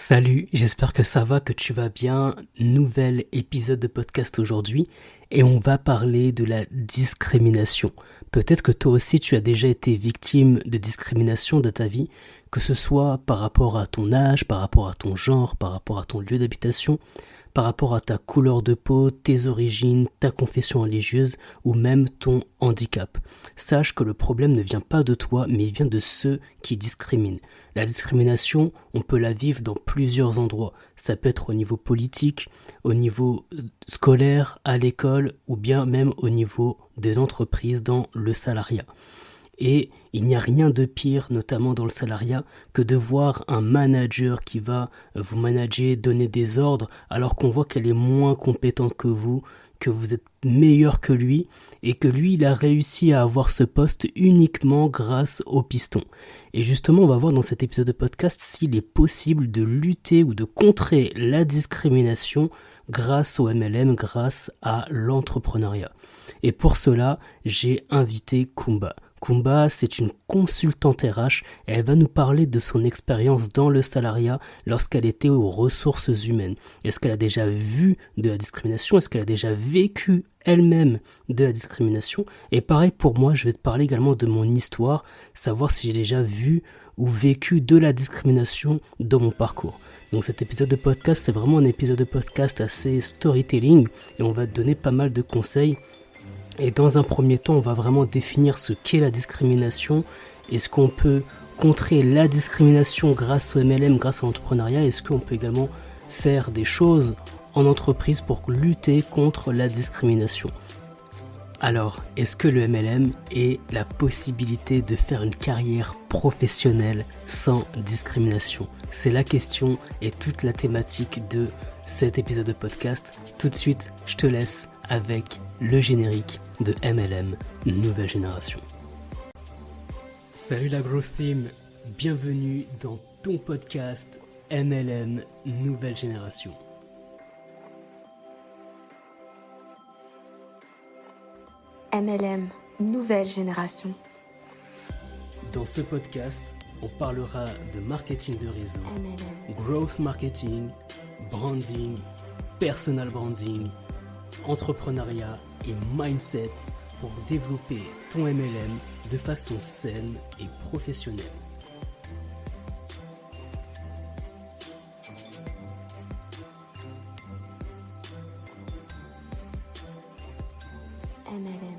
Salut, j'espère que ça va, que tu vas bien. Nouvel épisode de podcast aujourd'hui et on va parler de la discrimination. Peut-être que toi aussi tu as déjà été victime de discrimination de ta vie, que ce soit par rapport à ton âge, par rapport à ton genre, par rapport à ton lieu d'habitation, par rapport à ta couleur de peau, tes origines, ta confession religieuse ou même ton handicap. Sache que le problème ne vient pas de toi, mais il vient de ceux qui discriminent. La discrimination, on peut la vivre dans plusieurs endroits. Ça peut être au niveau politique, au niveau scolaire, à l'école ou bien même au niveau de l'entreprise dans le salariat. Et il n'y a rien de pire, notamment dans le salariat, que de voir un manager qui va vous manager, donner des ordres, alors qu'on voit qu'elle est moins compétente que vous êtes meilleur que lui, et que lui, il a réussi à avoir ce poste uniquement grâce au piston. Et justement, on va voir dans cet épisode de podcast s'il est possible de lutter ou de contrer la discrimination grâce au MLM, grâce à l'entrepreneuriat. Et pour cela, j'ai invité Kumba. Kumba, c'est une consultante RH et elle va nous parler de son expérience dans le salariat lorsqu'elle était aux ressources humaines. Est-ce qu'elle a déjà vu de la discrimination? Est-ce qu'elle a déjà vécu elle-même de la discrimination? Et pareil pour moi, je vais te parler également de mon histoire, savoir si j'ai déjà vu ou vécu de la discrimination dans mon parcours. Donc cet épisode de podcast, c'est vraiment un épisode de podcast assez storytelling et on va te donner pas mal de conseils. Et dans un premier temps, on va vraiment définir ce qu'est la discrimination. Est-ce qu'on peut contrer la discrimination grâce au MLM, grâce à l'entrepreneuriat? Est-ce qu'on peut également faire des choses en entreprise pour lutter contre la discrimination? Alors, est-ce que le MLM est la possibilité de faire une carrière professionnelle sans discrimination? C'est la question et toute la thématique de cet épisode de podcast. Tout de suite, je te laisse avec le générique de MLM Nouvelle Génération. Salut la Growth Team, bienvenue dans ton podcast MLM Nouvelle Génération. MLM Nouvelle Génération. Dans ce podcast, on parlera de marketing de réseau, MLM. growth marketing, branding, personal branding, entrepreneuriat et mindset pour développer ton MLM de façon saine et professionnelle. MLM.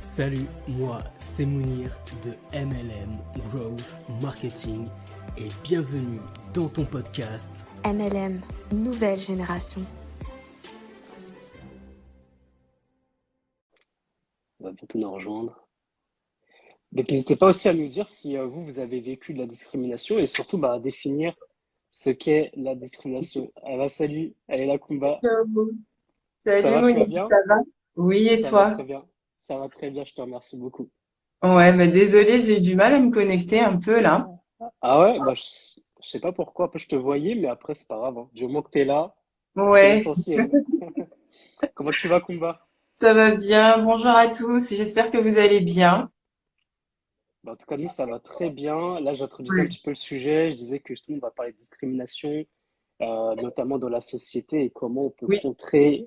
Salut, moi c'est Mounir de MLM Growth Marketing et bienvenue dans ton podcast MLM Nouvelle Génération. On va bientôt nous rejoindre. Donc n'hésitez pas aussi à nous dire si vous avez vécu de la discrimination et surtout à définir ce qu'est la discrimination. Ah bah salut, elle est là Kumba. Ciao. Ça Salut va, tu vas Monique, bien? ça va? Oui, et Ça va toi? très bien. Ça va très bien, je te remercie beaucoup. Ouais, mais désolée, j'ai eu du mal à me connecter un peu là. Ah ouais, je sais pas pourquoi, après je te voyais, mais après c'est pas grave, hein. Du moment que tu es là, c'est Ouais, l'essentiel. Comment tu vas Kumba? ça va bien. Bonjour à tous, j'espère que vous allez bien. En tout cas, nous, ça va très bien. Là, j'introduisais un Ouais. petit peu le sujet. Je disais que justement, on va parler de discrimination, notamment dans la société et comment on peut Oui, contrer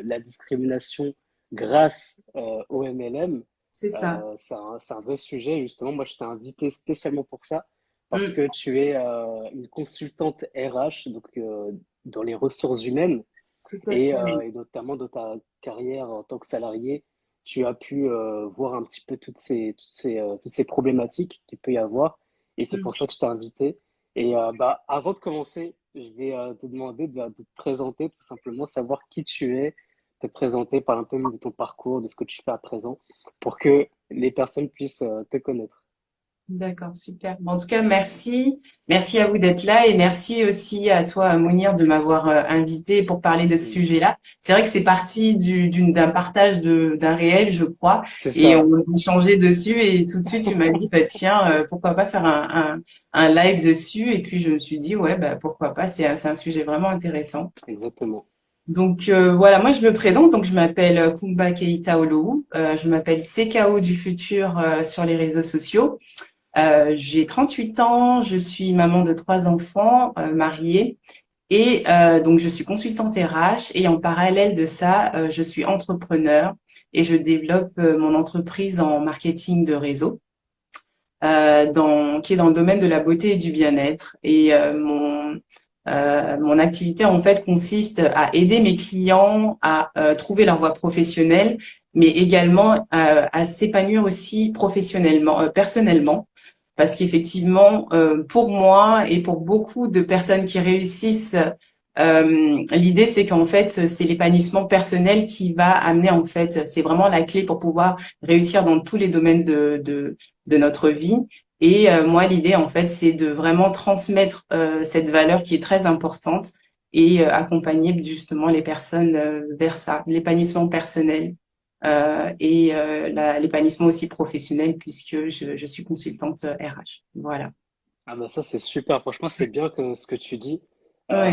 la discrimination grâce au MLM. c'est ça. C'est un vrai sujet. Justement, moi, je t'ai invité spécialement pour ça parce Mm, que tu es une consultante RH, donc dans les ressources humaines tout à fait. et notamment dans ta carrière en tant que salarié, tu as pu voir un petit peu toutes ces problématiques qu'il peut y avoir. Et c'est Mm. pour ça que je t'ai invité. Et avant de commencer, je vais te demander de te présenter, tout simplement, savoir qui tu es, te présenter, parler un peu de ton parcours, de ce que tu fais à présent, pour que les personnes puissent te connaître. D'accord, super. Bon, en tout cas, merci. Merci à vous d'être là et merci aussi à toi, Mounir, de m'avoir invité pour parler de ce Mm. sujet-là. C'est vrai que c'est parti d'un partage d'un réel, je crois, C'est et ça, on a échangé dessus et tout de suite, tu m'as dit, bah, tiens, pourquoi pas faire un live dessus? Et puis, je me suis dit, ouais, bah, pourquoi pas, c'est un sujet vraiment intéressant. exactement. Donc voilà, moi je me présente, donc je m'appelle Kumba Keita Olohu, je m'appelle CKO du futur sur les réseaux sociaux. J'ai 38 ans, je suis maman de 3 enfants, mariée. Et donc, je suis consultante RH et en parallèle de ça, je suis entrepreneur et je développe mon entreprise en marketing de réseau, qui est dans le domaine de la beauté et du bien-être. Et mon activité, en fait, consiste à aider mes clients à trouver leur voie professionnelle, mais également à s'épanouir aussi professionnellement, personnellement. Parce qu'effectivement, pour moi et pour beaucoup de personnes qui réussissent, l'idée c'est qu'en fait c'est l'épanouissement personnel qui va amener en fait, c'est vraiment la clé pour pouvoir réussir dans tous les domaines de notre vie. Et moi l'idée en fait c'est de vraiment transmettre cette valeur qui est très importante et accompagner justement les personnes vers ça, l'épanouissement personnel. L'épanouissement aussi professionnel puisque je suis consultante RH. Voilà. Ah bah ça c'est super, franchement c'est bien que ce que tu dis, Oui,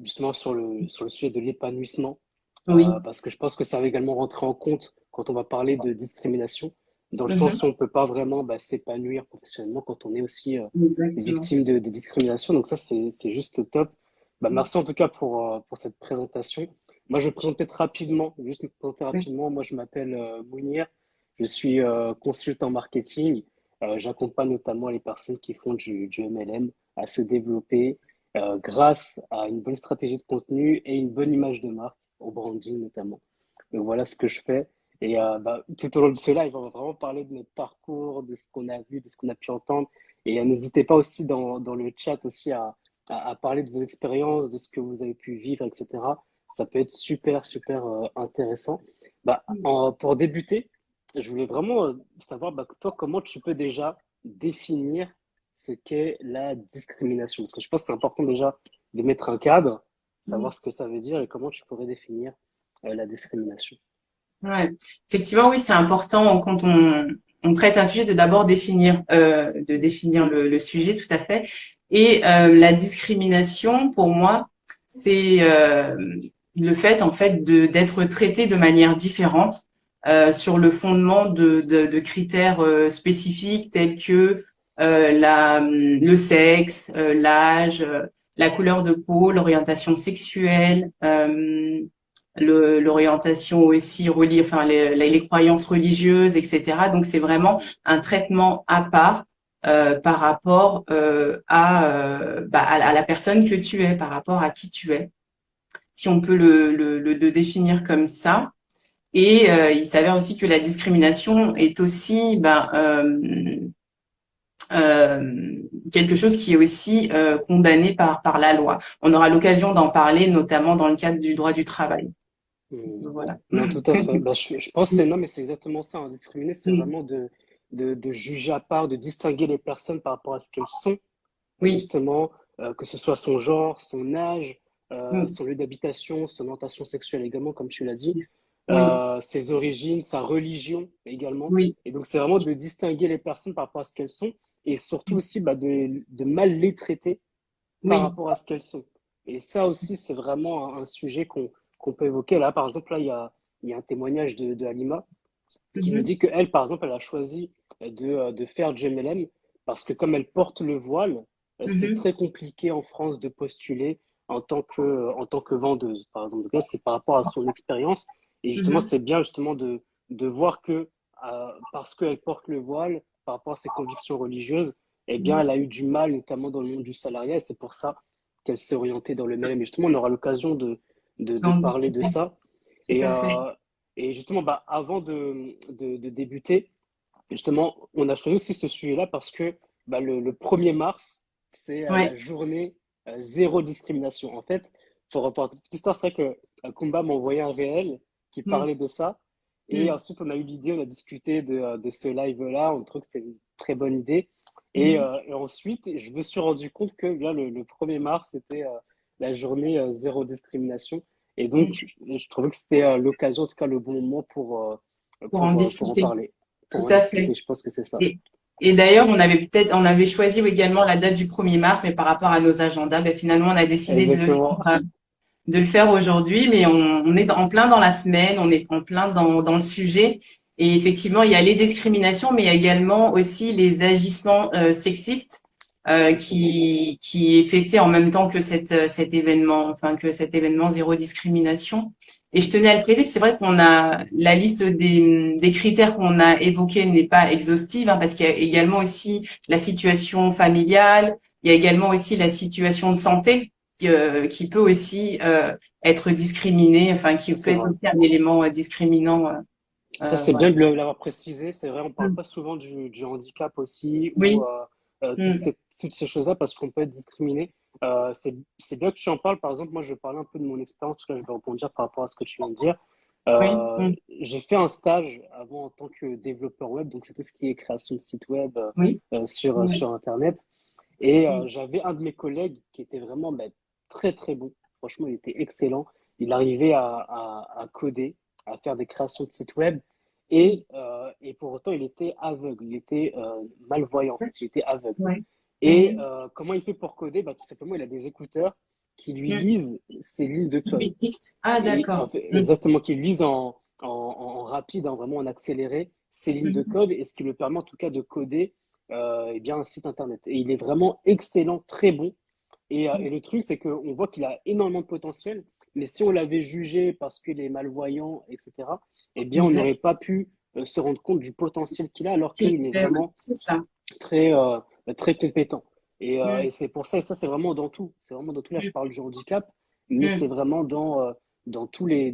justement sur le sujet de l'épanouissement, oui, parce que je pense que ça va également rentrer en compte quand on va parler de discrimination, dans le sens mhm, où on peut pas vraiment s'épanouir professionnellement quand on est aussi exactement. victime de discrimination. Donc ça c'est juste top. Bah, merci en tout cas pour cette présentation. Moi je vais me présenter rapidement, juste me présenter Oui, rapidement. Moi je m'appelle Mounir, je suis consultant marketing. J'accompagne notamment les personnes qui font du MLM à se développer grâce à une bonne stratégie de contenu et une bonne image de marque, au branding notamment. Donc voilà ce que je fais. Et tout au long de ce live, on va vraiment parler de notre parcours, de ce qu'on a vu, de ce qu'on a pu entendre. Et n'hésitez pas aussi dans le chat aussi à parler de vos expériences, de ce que vous avez pu vivre, etc. Ça peut être super, super intéressant. Pour débuter, je voulais vraiment savoir, toi, comment tu peux déjà définir ce qu'est la discrimination? Parce que je pense que c'est important déjà de mettre un cadre, oui. savoir ce que ça veut dire et comment tu pourrais définir la discrimination. Ouais. Effectivement, oui, c'est important quand on traite un sujet de d'abord définir le sujet, tout à fait. Et la discrimination, pour moi, c'est le fait, en fait, d'être traité de manière différente sur le fondement de critères spécifiques tels que le sexe, l'âge, la couleur de peau, l'orientation sexuelle. L'orientation aussi enfin les croyances religieuses, etc. Donc c'est vraiment un traitement à part par rapport à la personne que tu es, par rapport à qui tu es, si on peut le définir comme ça. Et il s'avère aussi que la discrimination est aussi quelque chose qui est aussi condamné par la loi. On aura l'occasion d'en parler, notamment dans le cadre du droit du travail. Hmm. Voilà. Non, tout à fait. Je pense que non, mais c'est exactement ça, hein. Discriminer, c'est vraiment de juger à part, de distinguer les personnes par rapport à ce qu'elles sont, Oui. justement, que ce soit son genre, son âge, Mm. son lieu d'habitation, son orientation sexuelle également, comme tu l'as dit, Oui, ses origines, sa religion également. oui, Et donc, c'est vraiment de distinguer les personnes par rapport à ce qu'elles sont et surtout aussi de mal les traiter par oui. rapport à ce qu'elles sont. Et ça aussi, c'est vraiment un sujet qu'on peut évoquer. Là, par exemple, il y a un témoignage de Halima qui nous Mhm, dit qu'elle, par exemple, elle a choisi de faire du MLM parce que comme elle porte le voile, c'est mhm, très compliqué en France de postuler en tant que vendeuse, par exemple. Donc là, c'est par rapport à son expérience. Et justement, mhm, c'est bien justement de voir que parce qu'elle porte le voile, par rapport à ses convictions religieuses, eh bien, mhm. elle a eu du mal, notamment dans le monde du salariat, et c'est pour ça qu'elle s'est orientée dans le MLM. Et justement, on aura l'occasion de En parler de discuter, ça. tout Et, à fait. justement, avant de débuter, justement, on a choisi aussi ce sujet-là parce que le 1er mars, c'est la Ouais. journée zéro discrimination. En fait, pour reporter toute l'histoire, c'est vrai que Kumba m'a envoyé un réel qui Mm, parlait de ça. Et mm, ensuite, on a eu l'idée, on a discuté de ce live-là. On trouve que c'est une très bonne idée. mhm. Et ensuite, je me suis rendu compte que bien, le 1er mars, c'était la journée zéro discrimination. Et donc, Mm. je trouvais que c'était l'occasion, en tout cas le bon moment Pour en pour en discuter, parler, pour tout en à discuter. fait. Je pense que c'est ça. Et, et d'ailleurs, on avait choisi également la date du 1er mars, mais par rapport à nos agendas, finalement, on a décidé Exactement. de le faire aujourd'hui, mais on est en plein dans la semaine, on est en plein dans le sujet. Et effectivement, il y a les discriminations, mais il y a également aussi les agissements sexistes qui est fêté en même temps que cet événement, enfin que cet événement zéro discrimination. Et je tenais à le préciser, c'est vrai qu'on a la liste des critères qu'on a évoqués n'est pas exhaustive, hein, parce qu'il y a également aussi la situation familiale, il y a également aussi la situation de santé qui peut aussi être discriminée, enfin qui peut C'est être vrai. aussi un élément discriminant. Ça, c'est Voilà. bien de l'avoir précisé. C'est vrai, on parle Mm. pas souvent du handicap aussi ou Oui. Mm. toutes ces choses-là parce qu'on peut être discriminé. C'est bien que tu en parles. Par exemple, moi, je vais parler un peu de mon expérience. En tout cas, je vais rebondir par rapport à ce que tu viens de dire. Oui. Mm. J'ai fait un stage avant en tant que développeur web. Donc, c'est tout ce qui est création de site web Oui. sur Oui. Internet. Et Mm. j'avais un de mes collègues qui était vraiment très, très bon. Franchement, il était excellent. Il arrivait à coder, à faire des créations de sites web. Et pour autant, il était aveugle. Il était malvoyant, en fait. Il était aveugle. Oui. Et Mhm. comment il fait pour coder? Bah, tout simplement, il a des écouteurs qui lui Mm. lisent ses lignes de code. Bénédicte. Ah, Et en d'accord. fait, Mm. exactement, qui lisent en rapide, vraiment en accéléré, ces lignes de Mhm. code, et ce qui lui permet en tout cas de coder eh bien, un site internet. Et il est vraiment excellent, très bon. Et le truc, c'est qu'on voit qu'il a énormément de potentiel, mais si on l'avait jugé parce qu'il est malvoyant, etc., eh bien, on n'aurait Exact. pas pu se rendre compte du potentiel qu'il a, alors qu'il est vraiment C'est ça. très, très compétent. Et Mm. c'est pour ça, et ça, c'est vraiment dans tout. C'est vraiment dans tout. Là, je Mm. parle du handicap, mais c'est Mm. vraiment dans tous les,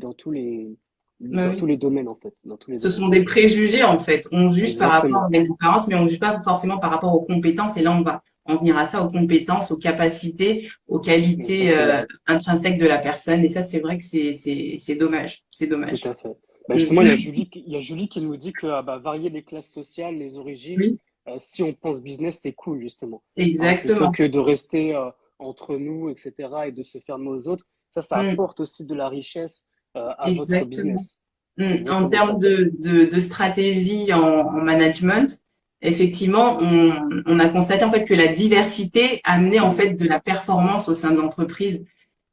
Bah dans tous oui. les domaines, en fait. Dans tous les Ce domaines. sont des préjugés, en fait. On juge par rapport Exactement. à une apparence, mais on juge pas forcément par rapport aux compétences. Et là, on va en venir à ça, aux compétences, aux capacités, aux qualités Exactement. intrinsèques de la personne. Et ça, c'est vrai que c'est dommage. C'est Tout dommage. à fait. Bah, Mm. justement, il y a Julie qui nous dit que varier les classes sociales, les origines, Oui, si on pense business, c'est cool, justement. Hein, plutôt exactement. que de rester entre nous, etc., et de se fermer aux autres, ça Mm. apporte aussi de la richesse à votre Exactement. business. C'est En exactement termes ça. de stratégie en management, effectivement, on a constaté en fait que la diversité amenait en fait de la performance au sein de l'entreprise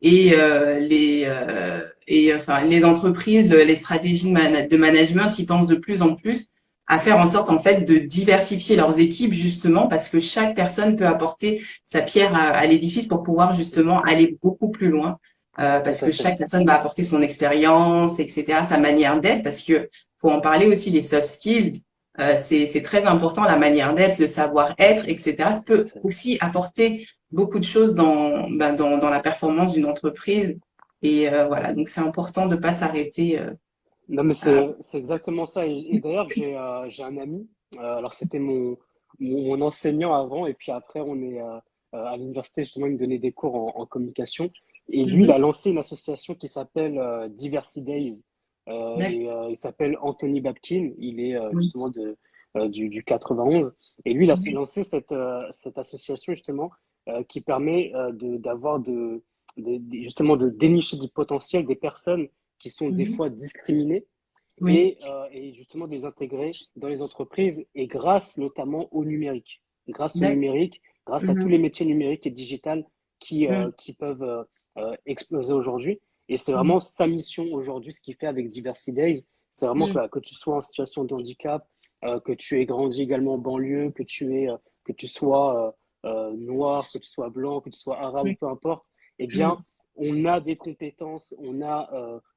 et enfin les entreprises, les stratégies de management, ils pensent de plus en plus à faire en sorte en fait de diversifier leurs équipes justement parce que chaque personne peut apporter sa pierre à l'édifice pour pouvoir justement aller beaucoup plus loin Tout parce à que fait. chaque personne va apporter son expérience, etc., sa manière d'être, parce que faut en parler aussi, les soft skills, c'est très important, la manière d'être, le savoir-être, etc. Ça Tout à peut fait. aussi apporter beaucoup de choses dans la performance d'une entreprise. Et voilà, donc c'est important de pas s'arrêter. Non, mais À... c'est exactement ça. Et d'ailleurs, j'ai un ami. Alors, c'était mon enseignant avant, et puis après, on est à l'université, justement, il me donnait des cours en communication. Et lui, il Mhm. a lancé une association qui s'appelle Diversity Days. D'accord. Il s'appelle Anthony Babkin. Il est Oui. justement du 91. Et lui, il a Oui. lancé cette association, justement, qui permet justement de dénicher du potentiel des personnes qui sont des Mhm. fois discriminés Oui. et justement de les intégrer dans les entreprises et grâce notamment au numérique. Grâce au D'accord. numérique, grâce à tous Mhm. les métiers numériques et digitales Mhm. qui peuvent exploser aujourd'hui. Et c'est Mhm. vraiment sa mission aujourd'hui, ce qu'il fait avec Diversity Days. C'est vraiment Mhm. que tu sois en situation de handicap, que tu aies grandi également en banlieue, que tu sois noir, que tu sois blanc, que tu sois arabe ou Oui. peu importe, eh bien, Mhm. on a des compétences, on a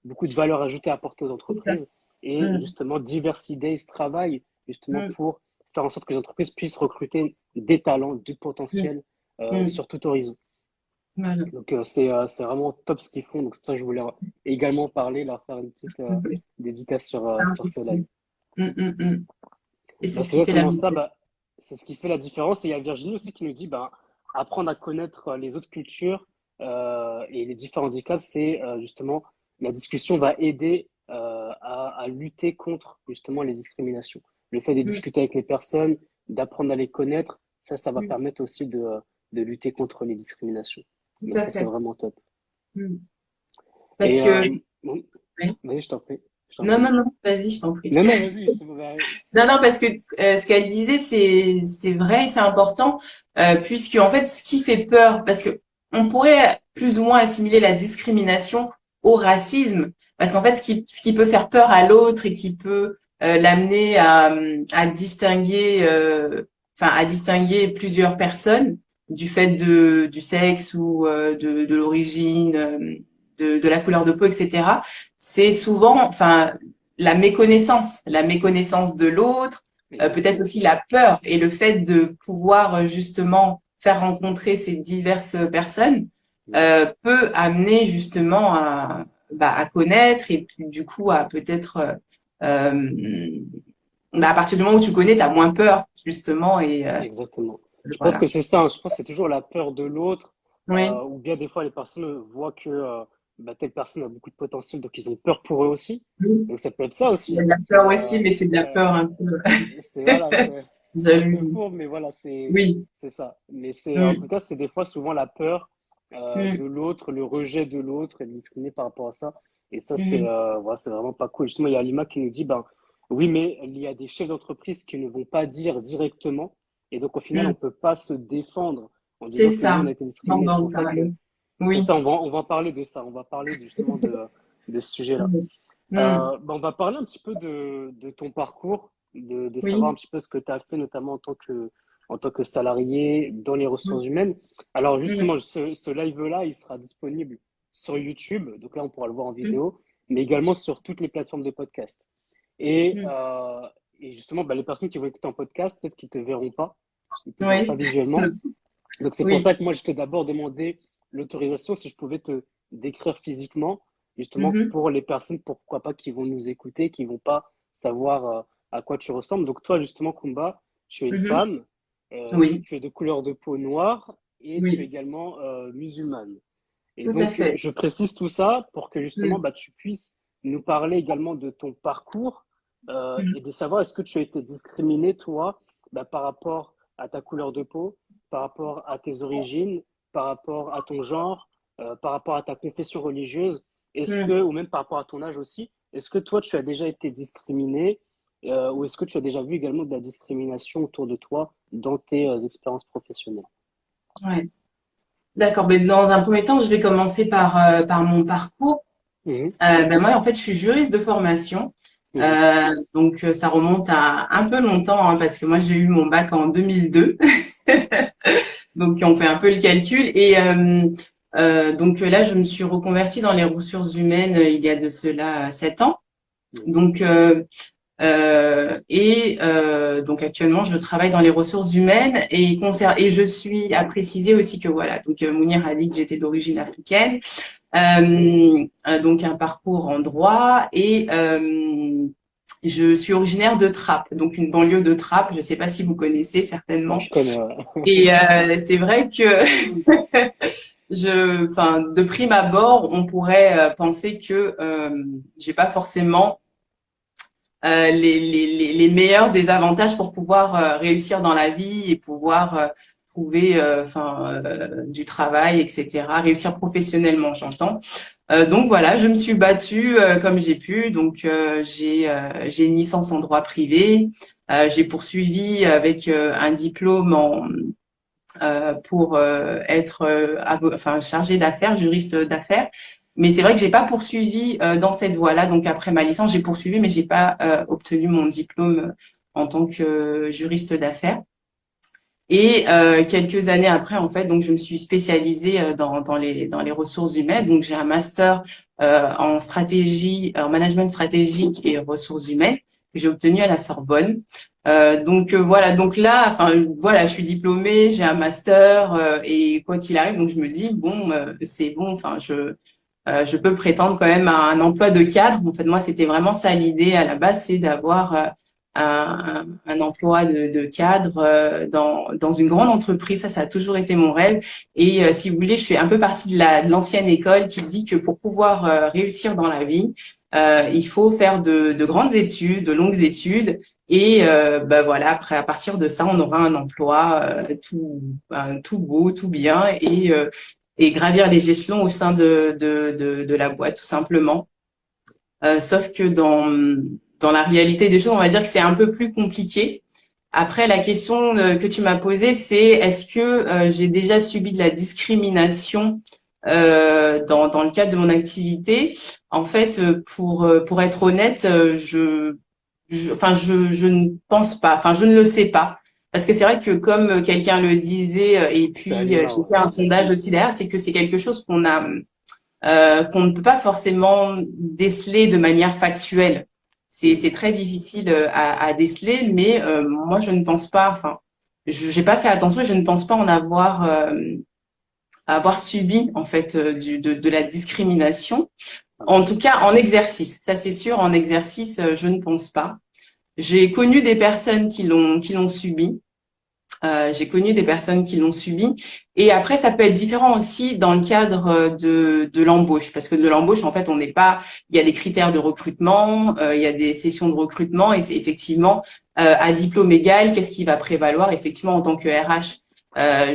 beaucoup de valeur ajoutée à apporter aux C'est ça. entreprises. Et Mhm. justement, Diversity Days travaille justement Mhm. pour faire en sorte que les entreprises puissent recruter des talents, du Mhm. potentiel Mhm. sur tout horizon. Voilà. Donc, c'est vraiment top ce qu'ils font. Donc, c'est ça que je voulais également parler, leur faire une petite Mhm. dédicace C'est sur ce live. important. Et c'est Bah, ce c'est qui fait la exactement ça. beauté. Bah, c'est ce qui fait la différence. Et il y a Virginie aussi qui nous dit bah, apprendre à connaître les autres cultures et les différents handicaps, c'est justement la discussion va aider à lutter contre justement les discriminations. Le fait de Mm, discuter avec les personnes, d'apprendre à les connaître, ça va mm, permettre aussi de lutter contre les discriminations. tout Donc à ça, c'est fait. vraiment top. Mm. Parce Et que, oui, ouais. vas-y, je t'en prie. Je t'en Non, prie. non, non, vas-y, je t'en prie. Non, non, vas-y, Non, non, parce que ce qu'elle disait, c'est vrai et c'est important, puisque en fait, ce qui fait peur, parce que on pourrait plus ou moins assimiler la discrimination au racisme, parce qu'en fait, ce qui peut faire peur à l'autre et qui peut l'amener à distinguer, à distinguer plusieurs personnes du fait du sexe ou de l'origine, de la couleur de peau, etc. C'est souvent, la méconnaissance de l'autre, peut-être Exactement. aussi la peur et le fait de pouvoir justement faire rencontrer ces diverses personnes Mm. peut amener justement à connaître et puis du coup à peut-être à partir du moment où tu connais, t'as moins peur justement et Exactement. Je pense voilà. que c'est ça, hein. Je pense que c'est toujours la peur de l'autre, Oui, ou bien des fois les personnes voient que telle personne a beaucoup de potentiel, donc ils ont peur pour eux aussi. oui. Donc ça peut être ça Il y a aussi. de la peur aussi, mais c'est de la peur un peu C'est voilà, c'est un peu jalousie. faux, mais voilà, Oui. c'est ça. Mais c'est en tout Mm, cas, c'est des fois souvent la peur de mm, l'autre, le rejet de l'autre, être discriminé par rapport à ça. Et ça, mm, voilà, c'est vraiment pas cool. Justement, il y a Alima qui nous dit, ben oui, mais il y a des chefs d'entreprise qui ne vont pas dire directement, et donc au final, on mm. peut pas se défendre en C'est disant que nous, ça. on a été Non, discriminés. C'est dans le pour ça que parler. c'est Oui. ça. On va parler de ça. On va parler justement de ce sujet-là. Mm, mm. On va parler un petit peu de ton parcours, de savoir un Oui. petit peu ce que tu as fait, notamment en tant que salarié dans les Mm, ressources humaines. Alors mm, justement, ce live-là, il sera disponible sur YouTube, donc là, on pourra le voir en mm, vidéo, mais également sur toutes les plateformes de podcast. Et, mm. euh, et justement, les personnes qui vont écouter en podcast, peut-être qu'ils ne te verront pas, ils ne te verront pas Oui. visuellement. Donc c'est pour Oui. ça que moi, je t'ai d'abord demandé l'autorisation si je pouvais te décrire physiquement, justement Mhm. pour les personnes, pourquoi pas, qui vont nous écouter, qui vont pas savoir à quoi tu ressembles. Donc toi, justement, Kumba, tu es une Mhm. femme, Oui. tu es de couleur de peau noire et tu es Oui. également musulmane. Et Tout à donc, fait. je précise tout ça pour que justement, Mm, tu puisses nous parler également de ton parcours et mm, de savoir est-ce que tu as été discriminé, toi, par rapport à ta couleur de peau, par rapport à tes origines, par rapport à ton genre, par rapport à ta confession religieuse, est-ce que, mm. ou même par rapport à ton âge aussi, est-ce que toi, tu as déjà été discriminé ou est-ce que tu as déjà vu également de la discrimination autour de toi dans tes expériences professionnelles? Ouais. D'accord. Mais dans un premier temps, je vais commencer par mon parcours. Mhm, Moi, en fait, je suis juriste de formation. mhm, Donc, ça remonte à un peu longtemps, hein, parce que moi, j'ai eu mon bac en 2002. Donc, on fait un peu le calcul. Et donc là, je me suis reconvertie dans les ressources humaines il y a de cela 7 ans. mhm, Donc, donc actuellement, je travaille dans les ressources humaines et je suis à préciser aussi que voilà, donc Mounir a dit que j'étais d'origine africaine, donc un parcours en droit et je suis originaire de Trappes, donc une banlieue de Trappes. Je sais pas si vous connaissez ouais, certainement. je connais, ouais. Et c'est vrai que de prime abord, on pourrait penser que j'ai pas forcément les meilleurs des avantages pour pouvoir réussir dans la vie et pouvoir trouver du travail, etc. Réussir professionnellement, j'entends. Donc voilà, je me suis battue comme j'ai pu. Donc j'ai une licence en droit privé. J'ai poursuivi avec un diplôme pour être chargé d'affaires, juriste d'affaires. Mais c'est vrai que j'ai pas poursuivi dans cette voie-là. Donc après ma licence, j'ai poursuivi, mais j'ai pas obtenu mon diplôme en tant que juriste d'affaires. Et quelques années après, en fait, donc je me suis spécialisée dans les ressources humaines. Donc j'ai un master en stratégie, en management stratégique et ressources humaines que j'ai obtenu à la Sorbonne. Voilà, donc là, voilà, je suis diplômée, j'ai un master et quoi qu'il arrive, donc je me dis bon, c'est bon, je peux prétendre quand même à un emploi de cadre. En fait, moi, c'était vraiment ça l'idée à la base, c'est d'avoir un emploi de cadre dans une grande entreprise. Ça a toujours été mon rêve. Et si vous voulez, je fais un peu partie de l'ancienne école qui dit que pour pouvoir réussir dans la vie, il faut faire de grandes études, de longues études. Et voilà, après, à partir de ça, on aura un emploi tout beau, tout bien, et gravir les échelons au sein de la boîte, tout simplement. Sauf que dans la réalité des choses, on va dire que c'est un peu plus compliqué. Après, la question que tu m'as posée, c'est est-ce que j'ai déjà subi de la discrimination dans le cadre de mon activité? En fait, pour être honnête, je ne pense pas, enfin, je ne le sais pas. Parce que c'est vrai que comme quelqu'un le disait, et puis C'est Alima, j'ai ouais. fait un sondage aussi derrière, c'est que c'est quelque chose qu'on ne peut pas forcément déceler de manière factuelle. C'est très difficile à déceler, mais moi je ne pense pas, enfin, j'ai pas fait attention, et je ne pense pas en avoir subi en fait de la discrimination. En tout cas, en exercice, ça c'est sûr, en exercice, je ne pense pas. J'ai connu des personnes qui l'ont subi. J'ai connu des personnes qui l'ont subi. Et après, ça peut être différent aussi dans le cadre de l'embauche, parce que de l'embauche, en fait, on n'est pas. Il y a des critères de recrutement, il y a des sessions de recrutement, et c'est effectivement à diplôme égal, qu'est-ce qui va prévaloir effectivement en tant que RH.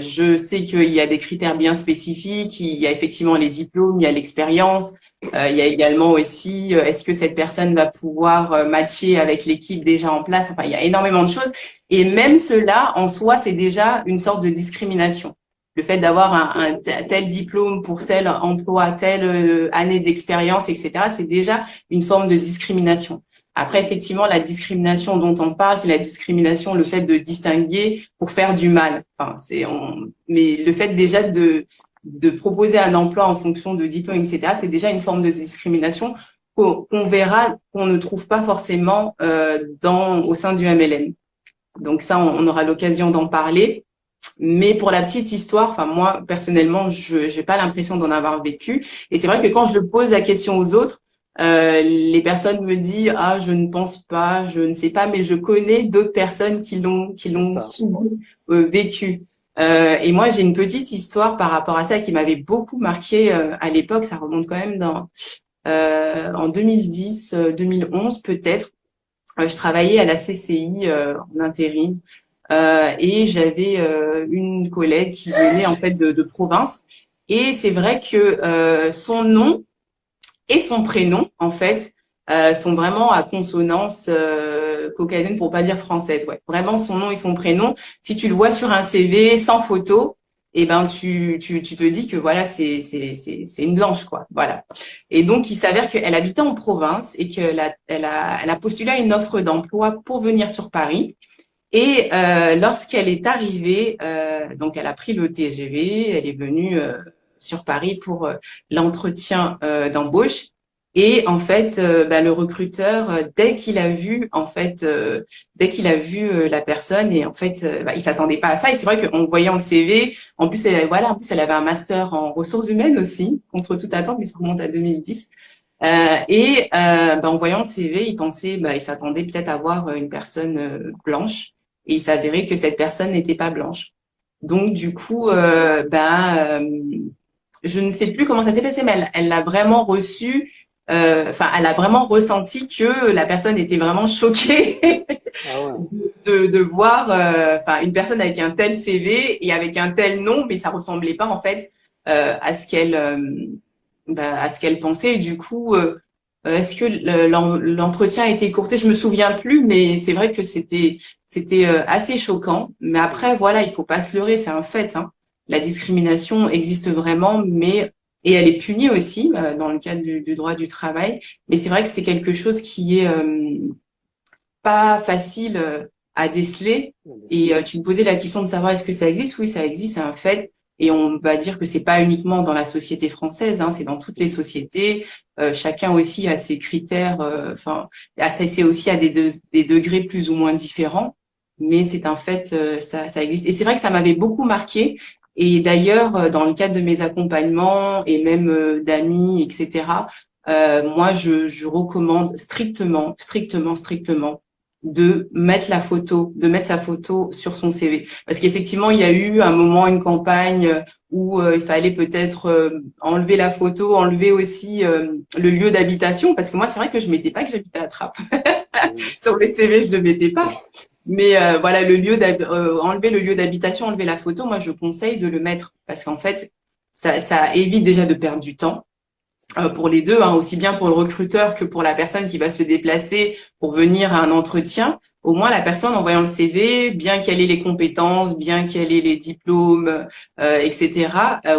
Je sais qu'il y a des critères bien spécifiques. Il y a effectivement les diplômes, il y a l'expérience. Il y a également aussi, est-ce que cette personne va pouvoir matcher avec l'équipe déjà en place? Enfin, il y a énormément de choses. Et même cela, en soi, c'est déjà une sorte de discrimination. Le fait d'avoir un tel diplôme pour tel emploi, telle année d'expérience, etc., c'est déjà une forme de discrimination. Après, effectivement, la discrimination dont on parle, c'est la discrimination, le fait de distinguer pour faire du mal. Enfin, mais le fait déjà de proposer un emploi en fonction de diplôme, etc., c'est déjà une forme de discrimination qu'on verra, qu'on ne trouve pas forcément au sein du MLM. Donc ça, on aura l'occasion d'en parler. Mais pour la petite histoire, enfin moi personnellement, je j'ai pas l'impression d'en avoir vécu. Et c'est vrai que quand je le pose la question aux autres, les personnes me disent ah je ne pense pas, je ne sais pas, mais je connais d'autres personnes qui C'est l'ont ça. subi, vécu. Et moi j'ai une petite histoire par rapport à ça qui m'avait beaucoup marqué à l'époque. Ça remonte quand même en 2010, 2011 peut-être. Je travaillais à la CCI en intérim et j'avais une collègue qui venait en fait de province. Et c'est vrai que son nom et son prénom en fait sont vraiment à consonance caucasienne pour pas dire française. Ouais, vraiment son nom et son prénom. Si tu le vois sur un CV sans photo, eh ben tu te dis que voilà c'est une blanche quoi. Voilà. Et donc il s'avère qu'elle habitait en province et qu'elle a postulé à une offre d'emploi pour venir sur Paris. Et lorsqu'elle est arrivée, donc elle a pris le TGV, elle est venue sur Paris pour l'entretien d'embauche. Et en fait, le recruteur, dès qu'il a vu la personne, et en fait, il s'attendait pas à ça. Et c'est vrai qu'en voyant le CV, en plus, elle avait un master en ressources humaines aussi, contre toute attente, mais ça remonte à 2010. En voyant le CV, il s'attendait peut-être à voir une personne blanche, et il s'avérait que cette personne n'était pas blanche. Donc du coup, je ne sais plus comment ça s'est passé, mais elle l'a vraiment reçu. Elle a vraiment ressenti que la personne était vraiment choquée Ah ouais. de voir, une personne avec un tel CV et avec un tel nom, mais ça ressemblait pas en fait à ce qu'elle pensait. Et du coup, est-ce que l'entretien a été écourté? Je me souviens plus, mais c'est vrai que c'était assez choquant. Mais après, voilà, il faut pas se leurrer, c'est un fait, hein. La discrimination existe vraiment, et elle est punie aussi dans le cadre du droit du travail. Mais c'est vrai que c'est quelque chose qui est pas facile à déceler. Et tu me posais la question de savoir est-ce que ça existe? Oui, ça existe, c'est un fait. Et on va dire que c'est pas uniquement dans la société française, hein, c'est dans toutes les sociétés. Chacun aussi a ses critères. C'est aussi à des degrés plus ou moins différents. Mais c'est un fait, ça existe. Et c'est vrai que ça m'avait beaucoup marqué. Et d'ailleurs, dans le cadre de mes accompagnements et même d'amis, etc. Moi, je recommande strictement de mettre sa photo sur son CV. Parce qu'effectivement, il y a eu un moment, une campagne où il fallait peut-être enlever la photo, enlever aussi le lieu d'habitation. Parce que moi, c'est vrai que je mettais pas que j'habitais à Trappes. Sur le CV, je le mettais pas. Mais voilà, enlever le lieu d'habitation, enlever la photo, moi, je conseille de le mettre. Parce qu'en fait, ça évite déjà de perdre du temps. Pour les deux, hein, aussi bien pour le recruteur que pour la personne qui va se déplacer pour venir à un entretien. Au moins, la personne, en voyant le CV, bien qu'elle ait les compétences, bien qu'elle ait les diplômes, etc.,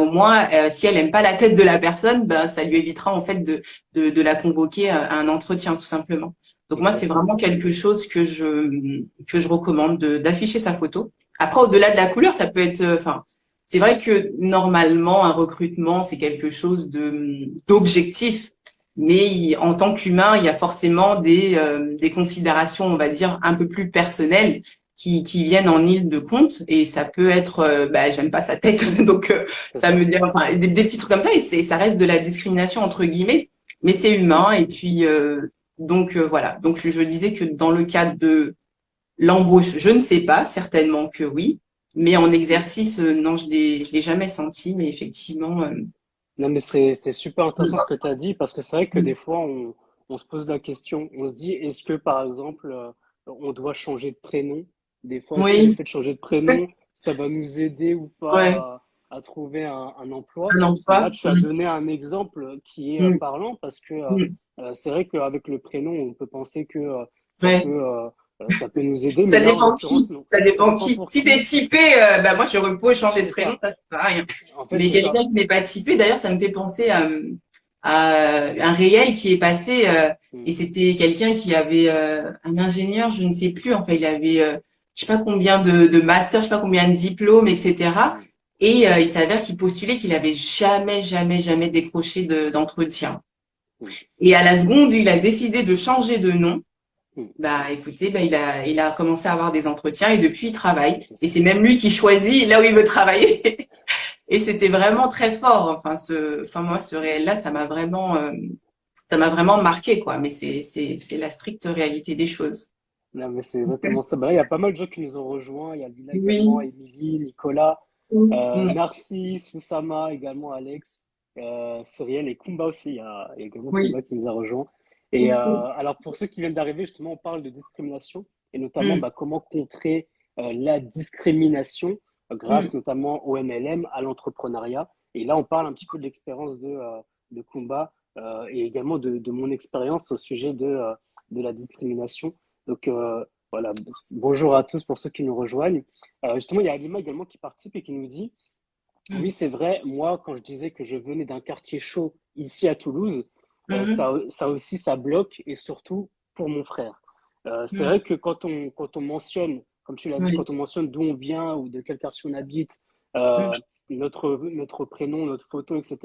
au moins, si elle aime pas la tête de la personne, ça lui évitera en fait de la convoquer à un entretien, tout simplement. Donc moi, c'est exactement. vraiment quelque chose que je recommande d'afficher sa photo. Après, au-delà de la couleur, ça peut être, enfin, c'est vrai que normalement, un recrutement, c'est quelque chose d'objectif. Mais en tant qu'humain, il y a forcément des considérations, on va dire, un peu plus personnelles qui viennent en ligne de compte. Et ça peut être, bah, j'aime pas sa tête, donc C'est ça me ça. dit, enfin, des petits trucs comme ça. Et ça reste de la discrimination entre guillemets, mais c'est humain. Et puis donc voilà. Donc je disais que dans le cadre de l'embauche, je ne sais pas, certainement que oui, mais en exercice, non, je l'ai jamais senti. Mais effectivement, Non, mais c'est super intéressant ce que tu as dit parce que c'est vrai que mm, des fois, on se pose la question. On se dit, est-ce que par exemple, on doit changer de prénom? Des fois, est-ce que le oui, fait de changer de prénom, ça va nous aider ou ouais, pas à trouver un emploi? un Et là, emploi, tu as donné un exemple qui est mm, parlant parce que mm, c'est vrai qu'avec le prénom, on peut penser que ouais. ça peut nous aider, mais Ça là, en dépend l'occurrence, qui. non. Ça Ça dépend dépend qui. pour Si t'es qui. typé, bah moi je repose changer de C'est prénom, ça. ça sert à rien. En fait, Mais c'est ça. quelqu'un qui n'est pas typé, d'ailleurs, ça me fait penser à un réel qui est passé, Mm. et c'était quelqu'un qui avait un ingénieur, je ne sais plus, enfin il avait je sais pas combien de masters, je sais pas combien de diplômes, etc. Mm. Et il s'avère qu'il postulait qu'il avait jamais, jamais, jamais décroché d'entretien. Mm. Et à la seconde, il a décidé de changer de nom. Mm. Bah, écoutez, bah, il a commencé à avoir des entretiens et depuis, il travaille. C'est Et ça. c'est même lui qui choisit là où il veut travailler. Et c'était vraiment très fort. Enfin, moi, ce réel-là, ça m'a vraiment marqué, quoi. Mais c'est la stricte réalité des choses. Non, mais c'est exactement ça. Bah, là, il y a pas mal de gens qui nous ont rejoints. Il y a Lina également, Oui. Émilie, Nicolas, Mm. Narcisse, Oussama également, Alex, Cyrielle et Kumba aussi. Il y a également Oui. Kumba qui nous a rejoints. Et alors, pour ceux qui viennent d'arriver, justement, on parle de discrimination et notamment Mm. bah, comment contrer la discrimination grâce Mm. notamment au MLM, à l'entrepreneuriat. Et là, on parle un petit peu de l'expérience de Kumba et également de mon expérience au sujet de la discrimination. Donc voilà, bonjour à tous pour ceux qui nous rejoignent. Justement, il y a Alima également qui participe et qui nous dit, oui, Mm. c'est vrai, moi, quand je disais que je venais d'un quartier chaud ici à Toulouse, Mm. ça aussi, ça bloque et surtout pour mon frère. C'est Mm. vrai que quand on mentionne, comme tu l'as dit, Oui. quand on mentionne d'où on vient ou de quel quartier on habite, Mm. notre prénom, notre photo, etc.,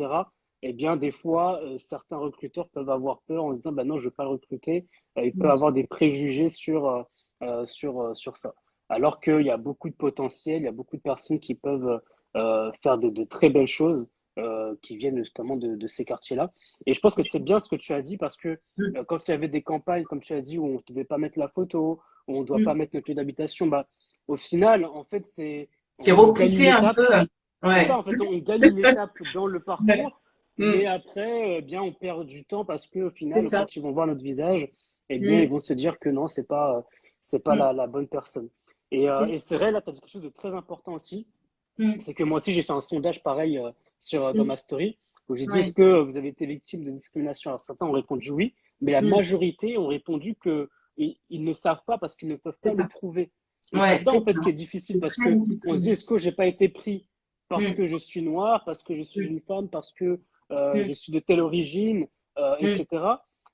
eh bien, des fois, certains recruteurs peuvent avoir peur en se disant, bah non, je ne veux pas le recruter. Ils peuvent Mm. avoir des préjugés sur ça. Alors qu'il y a beaucoup de potentiel, il y a beaucoup de personnes qui peuvent faire de très belles choses qui viennent justement de ces quartiers-là. Et je pense que c'est bien ce que tu as dit parce que Mm. quand il y avait des campagnes, comme tu as dit, où on ne devait pas mettre la photo, où on ne doit pas Mm. mettre notre lieu d'habitation, bah, au final, en fait, C'est on gagne une repoussé un étape. peu. C'est ça, Ouais. en fait, on gagne une étape dans le Ouais. parcours, mais Mm. après, eh bien, on perd du temps parce qu'au C'est final, ça. quand ils vont voir notre visage, eh bien, ils Mm. vont se dire que non, c'est pas Mm. la bonne personne. Et, C'est euh, ça. et c'est vrai, là, tu as dit quelque chose de très important aussi, Mm. c'est que moi aussi, j'ai fait un sondage pareil dans Mm. ma story, où j'ai dit, est-ce Ouais. que vous avez été victime de discrimination? Alors, certains ont répondu oui, mais la Mm. majorité ont répondu que ils ne savent pas parce qu'ils ne peuvent pas C'est le ça. prouver. Et c'est Ouais, ça, c'est en fait, qui ça. est difficile C'est parce très que on se dit, difficile. est-ce que j'ai pas été pris parce Mm. que je suis noir, parce que je suis Mm. une femme, parce que Mm. je suis de telle origine, Mm. etc.